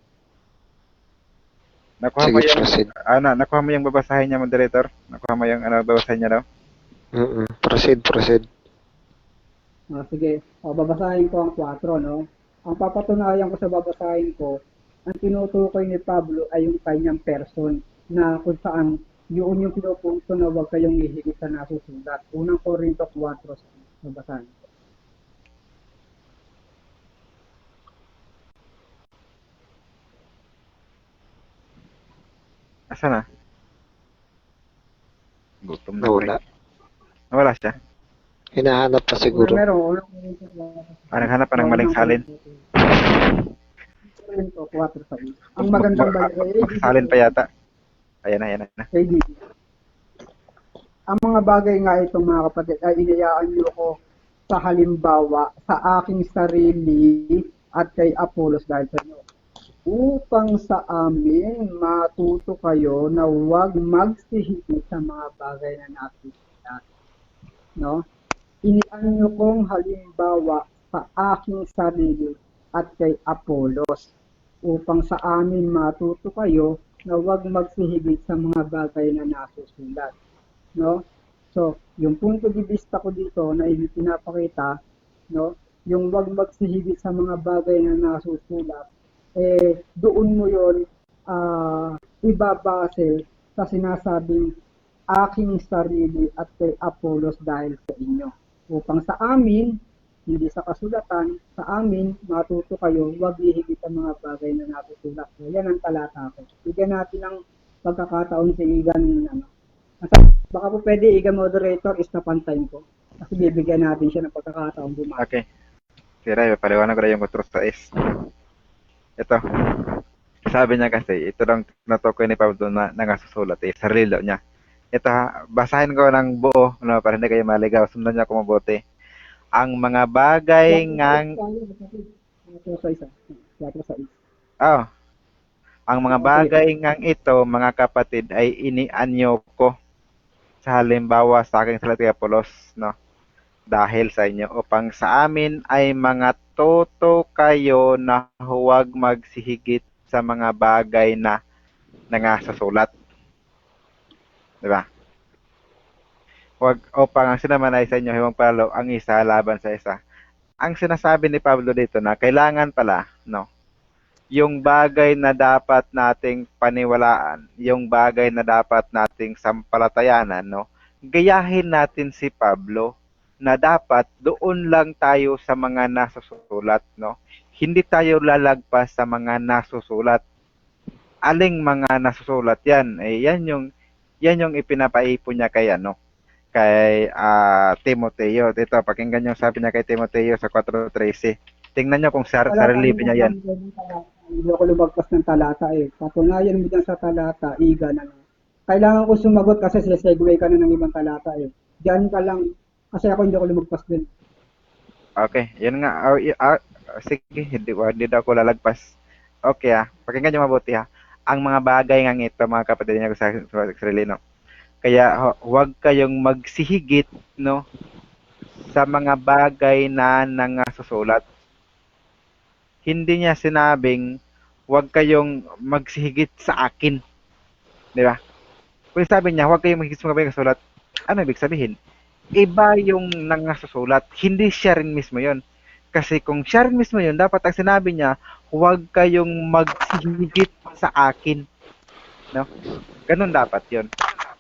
Nakuha mo Sige, yung, proceed. nakuha mo yung babasahin niya, moderator? Nakuha mo yung babasahin niya daw? Proceed. Sige, babasahin ko ang 4, no? Ang papatunayan ko sa babasahin ko, ang tinutukoy ni Pablo ay yung kanyang person na kung saan yun yung pinupunto na huwag kayong hihigit sa nasusulat. Unang Korinto 4, babasahin ko. Asa na? Gutom na Nawala. Nawala siya? Hinahanap pa siguro. Unang Korinto 4. Naghanap pa ng maling salin. Korinto 4 sa Ang magandang Salin pa yata. Ayan na. KD. Ang mga bagay nga itong mga kapatid ay inayaan niyo ko sa halimbawa sa aking sarili at kay Apollos dahil sa inyo. Upang sa amin matuto kayo na huwag magsihigit sa mga bagay na nakikita. No? Inian niyo kong halimbawa sa aking sarili at kay Apollos upang sa amin matuto kayo na huwag magsihigit sa mga bagay na nasusulat. No? So, yung punto de vista ko dito na ipinapakita, no, yung huwag magsihigit sa mga bagay na nasusulat, doon mo yon ibabase sa sinasabing aking sarili at kay Apollos dahil sa inyo. Upang sa amin, hindi sa kasulatan, sa amin, matuto kayo, huwag hihigit ang mga bagay na nasusulat. So, yan ang talata ko. Bigyan natin ng pagkakataon si Igan. Baka po pwede, Igan moderator, istapan time ko. Kasi bibigyan natin siya ng pagkakataon bumasa. Okay. Sira, paliwanag ko na yung utros sa is. Ito. Sabi niya kasi, ito lang natukoy ni Pablo na nangasusulat sarili niya. Ito ha, basahin ko ng buo, no, para hindi kayo maligaw. Sundan niyo ako mabuti. Ang mga bagay ngang... Oh. Ang mga bagay ngang ito, mga kapatid, ay inianyo ko sa halimbawa sa aking salat kay Apollos, no? Dahil sa inyo, upang sa amin ay mga toto kayo na huwag magsihigit sa mga bagay na nangasusulat. Diba? Huwag, upang ang sinaman ay sa inyo, hiwang palo ang isa laban sa isa. Ang sinasabi ni Pablo dito na kailangan pala, no? Yung bagay na dapat nating paniwalaan, yung bagay na dapat nating sampalatayanan, no? Gayahin natin si Pablo na dapat doon lang tayo sa mga nasusulat, no? Hindi tayo lalagpas sa mga nasusulat. Aling mga nasusulat yan? Yan yung ipinapaipon niya kay Timoteo. Dito, pakinggan yung sabi niya kay Timoteo sa 4:13. Tingnan niyo kung sarili niya yan. Hindi ako lumagpas ng talata Patunayan mo dyan sa talata, Iga na. Kailangan ko sumagot kasi segue ka na ng ibang talata Diyan ka lang, kasi ako hindi ako lumagpas din. Okay, yun nga. Sige, hindi daw ako lalagpas. Okay pakinggan niyo mabuti Ang mga bagay nga ito, mga kapatid niya ko sa sarili, no? Kaya huwag kayong magsihigit, no, sa mga bagay na nangasusulat. Hindi niya sinabing huwag kayong magsihigit sa akin. Di ba? Kung sabi niya, huwag kayong magsihigit sa mga bagay na sulat, ano ibig sabihin? Iba yung nangasusulat. Hindi siya rin mismo yon. Kasi kung siya rin mismo yun, dapat ang sinabi niya, huwag kayong magsihigit sa akin. No? Ganun dapat yon.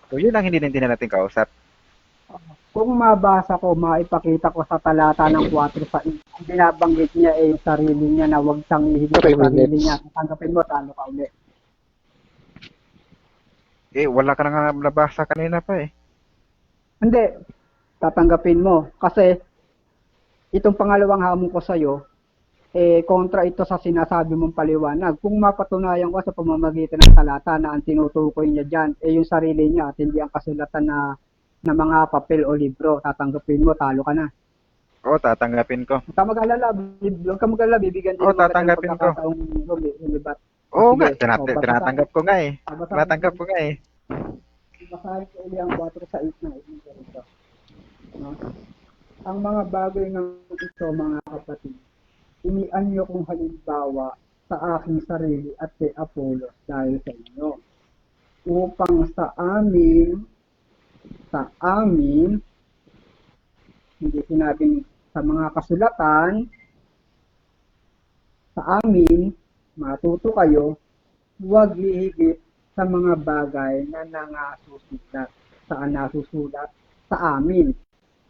So, yun ang hindi naintindihan natin kausap. Kung mabasa ko, maipakita ko sa talata ng 4 sa binabanggit niya yung sarili niya na huwag siyang ihigit sa sarili niya. Tanggapin mo, talo ka ulit. Wala ka na nga nabasa kanina pa Hindi. Tatanggapin mo. Kasi, itong pangalawang hamon ko sa'yo, kontra ito sa sinasabi mong paliwanag. Kung mapatunayan ko sa pamamagitan ng talata na ang tinutukoy niya dyan, yung sarili niya at hindi ang kasulatan na mga papel o libro, tatanggapin mo, talo ka na. Oo, tatanggapin ko. Huwag ka mag-alala, bibigyan din tatanggapin ko. Oo nga, tinatanggap ko nga Tinatanggap ko nga basahin ko uli ang 4:6 ng Ebanghelyo. No? Ang mga bagay ng ito, mga kapatid, inian niyo kung halimbawa sa aking sarili at kay Apollos dahil sa inyo, upang sa amin, hindi sinabing sa mga kasulatan, sa amin, matuto kayo, huwag hihigit sa mga bagay na nangasusulat. Saan nasusulat? Sa amin.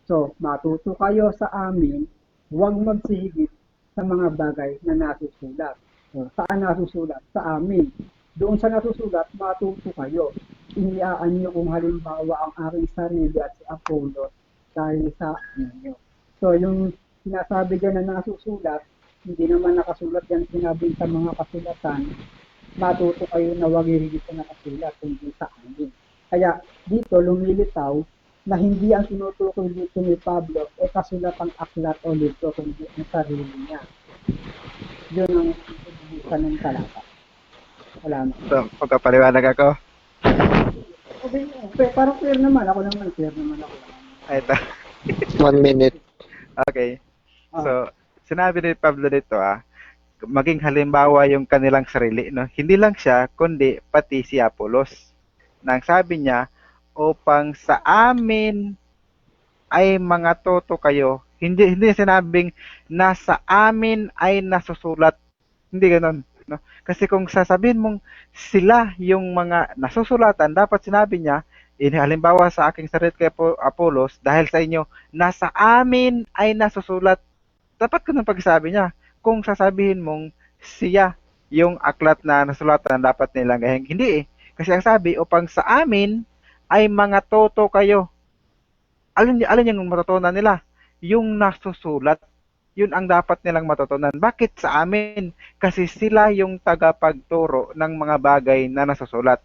So, matuto kayo sa amin, huwag magsihigit sa mga bagay na nasusulat. So, saan nasusulat? Sa amin. Doon sa nasusulat, matuto kayo. Iniaan niyo kung halimbawa ang aking sarili at si Apollo dahil sa inyo. So, yung sinasabi dyan na nasusulat, hindi naman nakasulat yan sinabi sa mga kasulatan, matuto kayo na huwag hihigit sa nakasulat, kundi sa amin. Kaya dito lumilitaw na hindi ang tinutukoy dito ni Pablo kasulatang aklat o libro, kundi ang sarili niya. Yun ang ibigitan ng talata. Salamat. So, pagkapaliwanag ako. Okay, parang clear naman. Ako naman. Ito. 1 minute. Okay. So, sinabi ni Pablo dito, maging halimbawa yung kanilang sarili, no? Hindi lang siya, kundi pati si Apollos. Nang sabi niya, upang sa amin ay mga toto kayo. Hindi sinabing nasa amin ay nasusulat. Hindi ganoon, no? Kasi kung sasabihin mong sila yung mga nasusulatan, dapat sinabi niya, halimbawa sa aking sarili kay Apollos, dahil sa inyo, nasa amin ay nasusulat. Dapat ganun pagsabi niya. Kung sasabihin mong siya yung aklat na nasulatan, dapat nilang gahing. Hindi eh. Kasi ang sabi, upang sa amin ay mga toto kayo. Alin yung matutunan nila? Yung nasusulat. Yun ang dapat nilang matutunan. Bakit sa amin? Kasi sila yung tagapagturo ng mga bagay na nasusulat.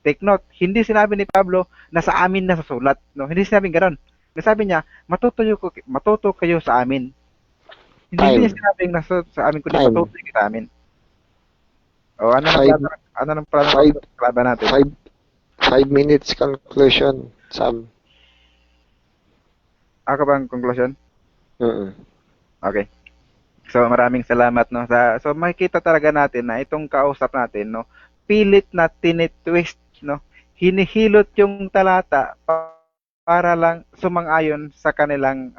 Take note, hindi sinabi ni Pablo na sa amin nasusulat. No? Hindi sinabing gano'n. Nasabi niya, matuto kayo sa amin. Hindi niya sinabing sa amin, kundi matuto kayo sa amin. O, ano nang plano natin? 5 minutes conclusion, Sam. Ako bang conclusion? Okay. So maraming salamat, no. So makikita talaga natin na itong kausap natin, no, pilit na tinitwist, no. Hinihilot yung talata para lang sumang-ayon sa kanilang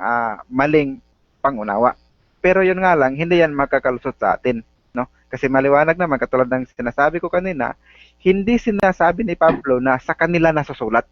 maling pangunawa. Pero yun nga lang, hindi yan makakalusot sa atin, no. Kasi maliwanag naman, katulad ng sinasabi ko kanina, hindi sinasabi ni Pablo na sa kanila nasusulat,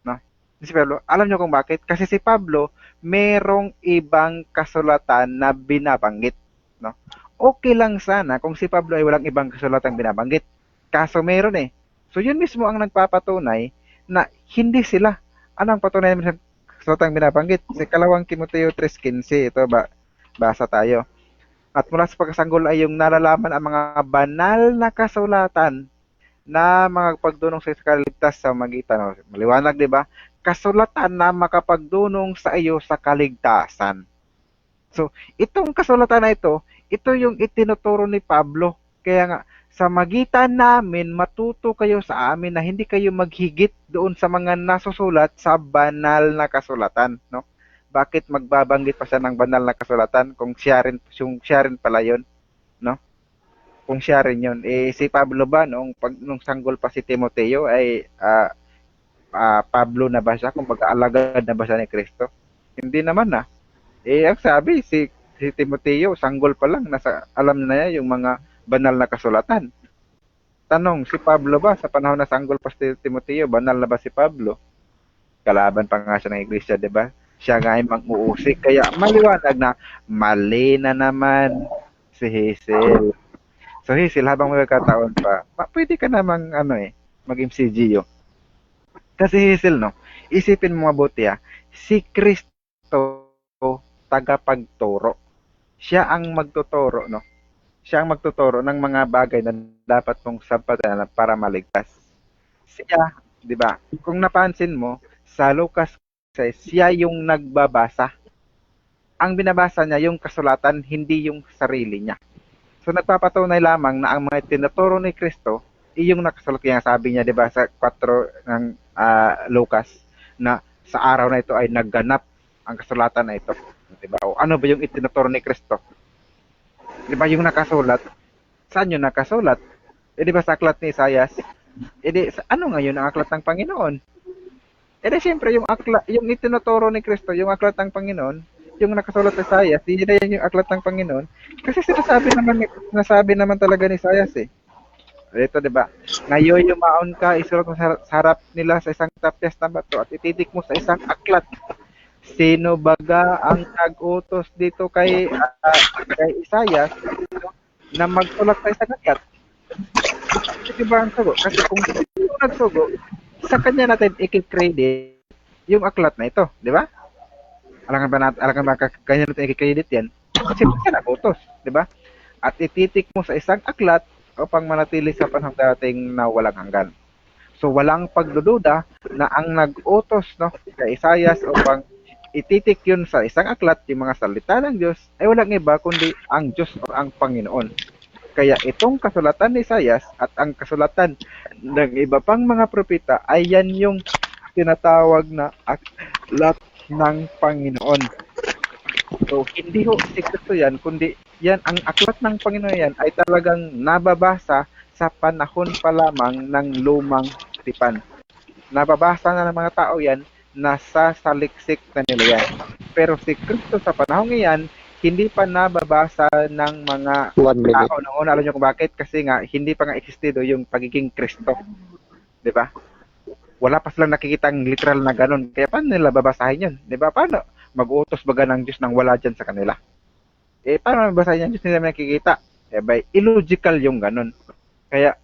no. Si Pablo, alam niyo kung bakit? Kasi si Pablo merong ibang kasulatan na binabanggit, no? Okay lang sana kung si Pablo ay walang ibang kasulatan binabanggit. Kaso meron eh. So yun mismo ang nagpapatunay na hindi sila. Ano ang patunay naman sa kasulatan binabanggit? Sa kalawang Timoteo 3:15, ito basa tayo. At mula sa pagkasanggol ay yung nalalaman ang mga banal na kasulatan na makapagdunong sa kaligtas sa magitan. Maliwanag, di ba? Kasulatan na makapagdunong sa iyo sa kaligtasan. So, itong kasulatan na ito yung itinuturo ni Pablo. Kaya nga, sa magitan namin, matuto kayo sa amin na hindi kayo maghigit doon sa mga nasusulat sa banal na kasulatan, no? Bakit magbabanggit pa siya ng banal na kasulatan kung siya rin pala yun, no? Kung siya rin yun. Si Pablo ba, nung sanggol pa si Timoteo, ay Pablo na ba siya? Kung mag-aalagad na ba siya ni Kristo? Hindi naman na. Ang sabi, si Timoteo, sanggol pa lang, alam na niya yung mga banal na kasulatan. Tanong, si Pablo ba, sa panahon na sanggol pa si Timoteo, banal na ba si Pablo? Kalaban pa nga siya ng iglesia, di ba? Siya nga ay mag-uusik. Kaya maliwanag na, mali na naman si Hazel. So Hazel, habang may kataon pa, pwede ka namang mag-MCGO. Kasi Hazel, no, isipin mo mabuti si Kristo tagapagturo. Siya ang magtuturo, no? Siya ang magtuturo ng mga bagay na dapat mong sampatan para maligtas. Siya, di ba? Kung napansin mo, sa Lucas 6, siya yung nagbabasa. Ang binabasa niya yung kasulatan, hindi yung sarili niya. So nagpapatunay lamang na ang mga tinuturo ni Kristo yung nakasulat, kaya sabi niya, 'di ba, sa Lucas, na sa araw na ito ay nagganap ang kasulatan na ito. Diba? O ano ba yung itinuturo ni Kristo? Diba yung nakasulat? Saan yung nakasulat? Di ba sa aklat ni Isaias? Ano ngayon ang aklat ng Panginoon? Siyempre, yung itinuturo ni Kristo, yung aklat ng Panginoon, yung nakasulat sa Isaias, hindi na yan yung aklat ng Panginoon. Kasi sinasabi naman talaga ni Isaias eh. Dito, di ba? Ngayon yumaon ka, isulat mo sa harap nila sa isang tapyas na bato at ititik mo sa isang aklat. Sino baga ang nag-utos dito kay Isaias na magsulat sa isang aklat? Di ba ang sugo? Kasi kung sino nagsugo, sa kanya natin i-credit yung aklat na ito, di ba? Alangan ba kanya natin i-credit yan? Kasi siya nag-utos, di ba? At ititik mo sa isang aklat upang manatili sa panahong dating na walang hanggan. So walang pagdududa na ang nag-utos kay Isaias upang ititik yun sa isang aklat, yung mga salita ng Diyos, ay walang iba kundi ang Diyos o ang Panginoon. Kaya itong kasulatan ni Isaias at ang kasulatan ng iba pang mga propeta ay yan yung tinatawag na aklat ng Panginoon. So, hindi ho si Kristo yan, kundi yan, ang aklat ng Panginoon yan ay talagang nababasa sa panahon pa lamang ng lumang tipan. Nababasa na ng mga tao yan, nasa saliksik na nila yan. Pero si Kristo sa panahon yan, hindi pa nababasa ng mga tao noon. Alam niyo kung bakit? Kasi nga, hindi pa nga existido yung pagiging Kristo. Di ba? Wala pa silang nakikitang literal na ganun. Kaya paano nila babasahin yun? Di ba? Paano mag-utos baga ng Diyos nang wala dyan sa kanila? Paano babasahin yan? Diyos nila nakikita. Illogical yung ganun. Kaya,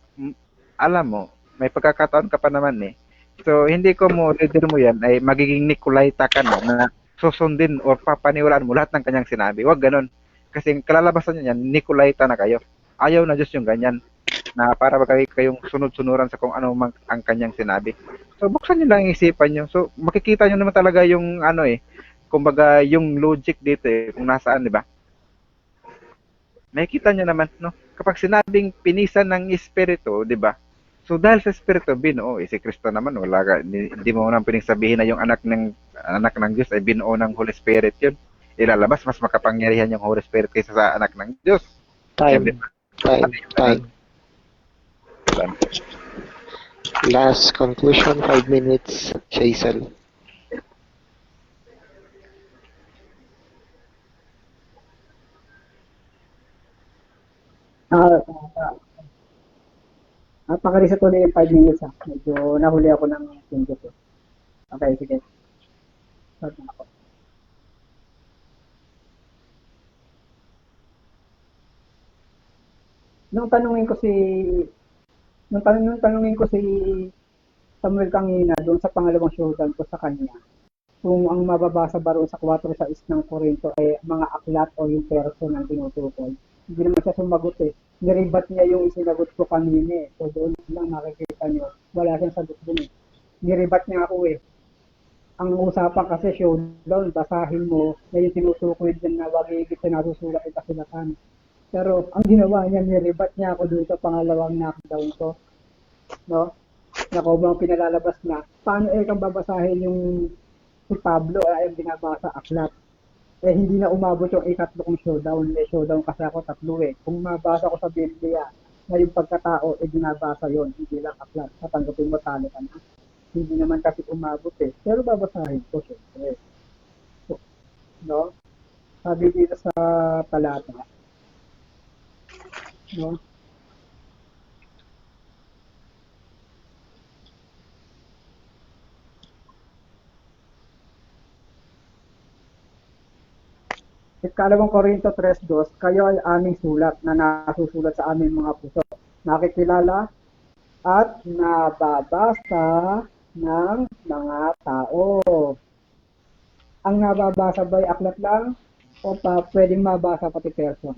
alam mo, may pagkakataon ka pa naman eh. So, hindi ko mo, reader mo yan, ay magiging Nicolaita ka na susundin o papaniwalaan mo lahat ng kanyang sinabi. Huwag ganun. Kasi kalalabasan niya yan, Nicolaita na kayo. Ayaw na Diyos yung ganyan. Na para ba kayong sunod-sunuran sa kung ano ang kanyang sinabi. So, buksan nyo lang ang isipan nyo. So, makikita nyo naman talaga yung kumbaga yung logic dito kung nasaan, di ba? Makikita nyo naman, kapag sinabing pinisan ng Espiritu, di ba? So dahil sa Espiritu binuo, si Kristo naman hindi mo nang piling sabihin na yung anak ng Diyos ay binuo ng Holy Spirit yun. Ilalabas mas makapangyarihan yung Holy Spirit kaysa sa anak ng Diyos. Time. Last conclusion, 5 minutes, Shaisel. Napaka-reset ko na yung 5 minutes Medyo nahuli ako ng tingkit eh. Okay, sige. Start na ako. Nung tanungin ko si Samuel kanina doon sa pangalawang showdown ko sa kanya, kung ang mababasa ba roon sa 4:6 ng Korinto ay mga aklat o yung person ang tinutukoy, hindi naman siya sumagot eh. Niribat niya yung isinagot ko kanina eh. So doon lang makikita nyo, wala siyang sagot doon eh. Niribat niya ako eh. Ang usapan kasi showdown, basahin mo na yung tinutukoy dyan na wag higit sa nasusulat ay kasulatan. Pero ang ginawa niya, niribat niya ako doon sa pangalawang knockdown ko. No? Nako bang pinalalabas na, paano kang babasahin yung si Pablo ay binabasa aklat? Hindi na umabot yung ikatlo kong showdown. May showdown kasi ako 3 eh. Kung mabasa ko sa Biblia na yung pagkatao, binabasa yon, hindi lang aklat. Tatanggapin mo, talo ka na. Hindi naman kasi umabot eh. Pero babasahin ko, syempre. So, no? Sabi dito sa talata, no? Ikalawang Korinto 3:2, kayo ay aming sulat na nasusulat sa aming mga puso. Nakikilala at nababasa ng mga tao. Ang nababasa ba ay aklat lang o pwedeng mabasa pati person?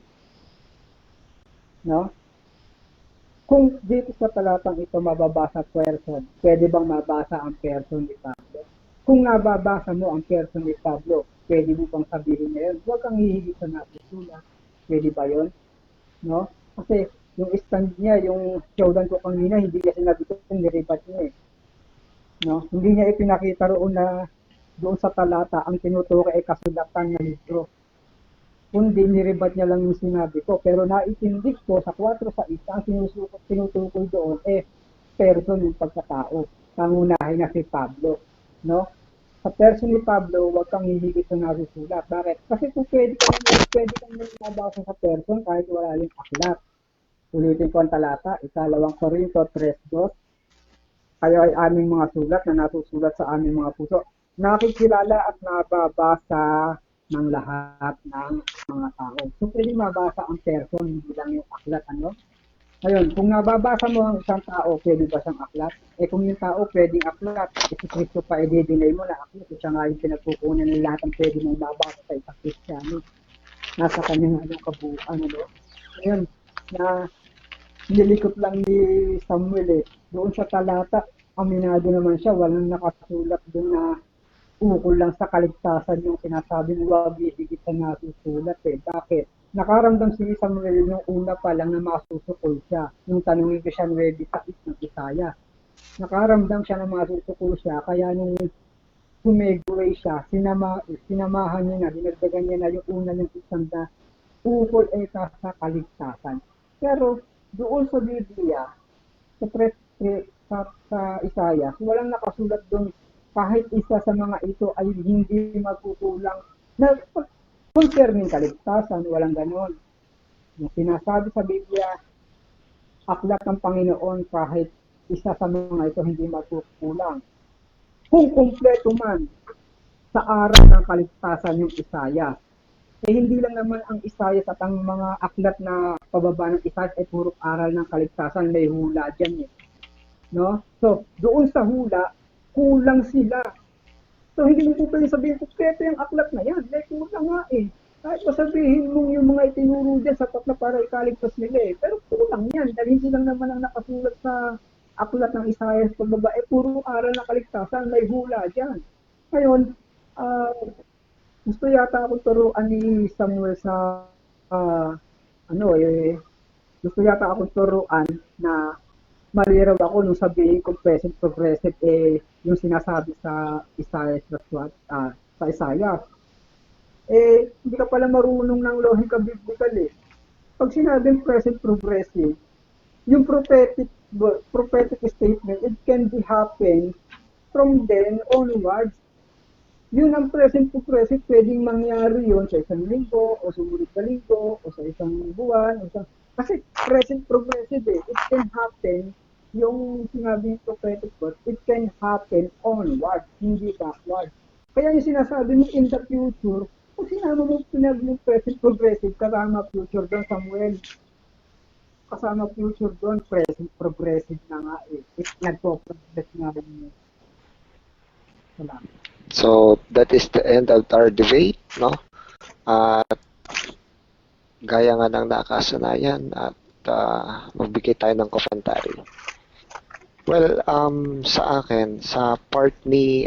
No? Kung dito sa talatang ito mababasa person, pwede bang mabasa ang person ni Pablo? Kung nababasa mo ang person ni Pablo, pwede mo pang sabihin ngayon, huwag kang hihigit sa nasusulat. Pwede ba yun? No? Kasi yung stand niya, yung showdown ko kanina, hindi niya sinabi ko, niribat niya eh. No? Hindi niya ipinakita roon na doon sa talata ang tinutukoy ay kasulatan ng libro. Kundi niribat niya lang yung sinabi ko. Pero naitindig ko sa 4 sa isa, ang tinutukoy doon person yung pagkatao. Pangunahin na si Pablo. No? Sa person ni Pablo, huwag kang hihigit sa nasusulat. Bakit? Kasi kung pwede kang nabasa sa person kahit wala yung aklat. Ulitin ko ang talata, 2 Korinto 3:2. Kayo ay aming mga sulat na nasusulat sa aming mga puso. Nakikilala at nababasa ng lahat ng mga tao. So, pwede mabasa ang person, hindi lang yung aklat. Ano? Ngayon, kung nababasa mo ang isang tao, pwede ba siyang aklat? Eh kung yung tao pwedeng aklat, si Kristo pa i-deny mo na aklat, siya nga yung pinagkukunan ng lahat ng pwede mong babasa sa isang Kristiyano. Nasa kanyang kabuuan. Ano? Ngayon, na nilikot lang ni Samuel doon sa talata, aminado naman siya, walang nakasulat doon na ukol lang sa kaligtasan yung sinasabi mo, wag higit sa nasusulat Bakit? Nakaramdam si Samuel nung una pa lang na masusukol siya. Nung tanungin ko siya 9 sa ng Isaya. Nakaramdam siya na masusukol siya, kaya nung humegway siya, sinamahan niya na, dinagdagan niya na yung una niyang isang na ukol sa kaligtasan. Pero doon sa Biblia, sa Isaiah, walang nakasulat doon kahit isa sa mga ito ay hindi magkukulang na concerning kaligtasan, walang ganon. Yung sinasabi sa Biblia, aklat ng Panginoon kahit isa sa mga ito hindi magkukulang. Kung kumpleto man sa aral ng kaligtasan yung Isaiah, hindi lang naman ang Isaiah at ang mga aklat na pababa ng Isaiah ay puro aral ng kaligtasan, may hula dyan No? So, doon sa hula, kulang sila. So, hindi mo po pwede sabihin, kumpleto yung aklat na yan. May kulang nga Kahit masabihin mong yung mga itinuro dyan, sapat na para ikaligtas nila Pero kulang yan. Dahil hindi lang naman ang nakasulat sa aklat ng Isaiah sa pababa, puro aral ng kaligtasan, may hula dyan. Ngayon, gusto yata akong turuan ni Samuel sa gusto yata akong turuan na maliraw ako nung sabihin kong present progressive yung sinasabi sa Isaiah sa Isaiah. Hindi ka pala marunong ng lohika biblical Pag sinabing present progressive, yung prophetic statement, it can be happen from then onwards. Yun ang present progressive, pwedeng mangyari yun sa isang linggo, o sumunod na linggo, o sa isang buwan, kasi present progressive it can happen, yung sinabing prophetic word, it can happen onward, hindi backward. Kaya yung sinasabi mo in the future, kung sinama mo yung present progressive, kasama future doon, Samuel. Kasama future doon, present progressive na nga nagpo-progress nga rin Salamat. So, that is the end of our debate, no? At gaya nga ng nakasanayan at magbigay tayo ng komentary. Well, sa akin, sa part ni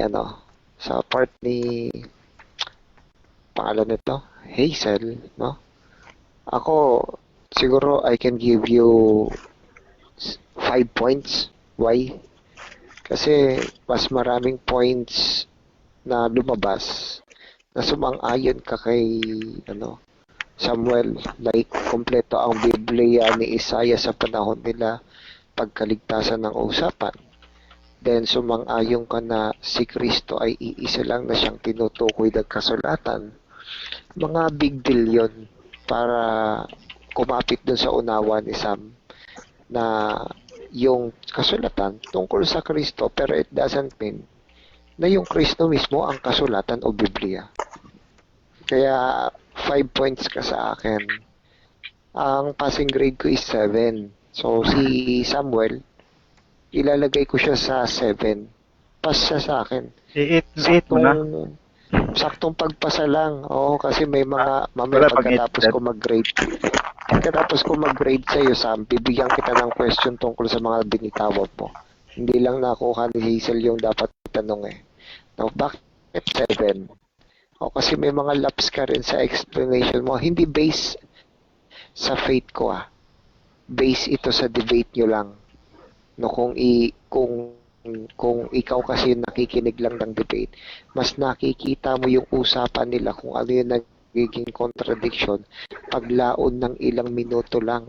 pangalan nito, Hazel, no? Ako, siguro I can give you 5 points. Why? Kasi mas maraming points na lumabas na sumang-ayon ka kay Samuel, like kompleto ang Biblia ni Isaiah sa panahon nila, pagkaligtasan ng usapan. Then sumang-ayon ka na si Kristo ay iisa lang na siyang tinutukoy ng kasulatan. Mga big deal yun para kumapit dun sa unawa ni Sam na yung kasulatan tungkol sa Kristo, pero it doesn't mean na yung Kristo mismo ang kasulatan o Biblia. Kaya 5 points ka sa akin. Ang passing grade ko is 7. So si Samuel, ilalagay ko siya sa 7. Pass siya sa akin. I-8 mo na. Saktong pagpasa lang. Oo, kasi may mga mamaya pagkatapos ko mag-grade sa'yo, Sam, bibigyan kita ng question tungkol sa mga binitawan mo. Hindi lang nakuha ni Hazel yung dapat tanong Now, bakit 7? O kasi may mga laps ka rin sa explanation mo. Hindi base sa faith ko Base ito sa debate nyo lang. No, kung kung ikaw kasi nakikinig lang ng debate, mas nakikita mo yung usapan nila kung ano yung nagiging contradiction paglaon ng ilang minuto lang,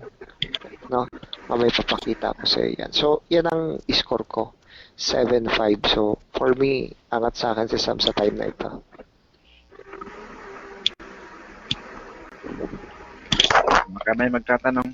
no? May papakita ko sa yan. So, yan ang score ko. 7-5. So, for me, angat sa akin si Sam sa time na ito. Baka may magtatanong.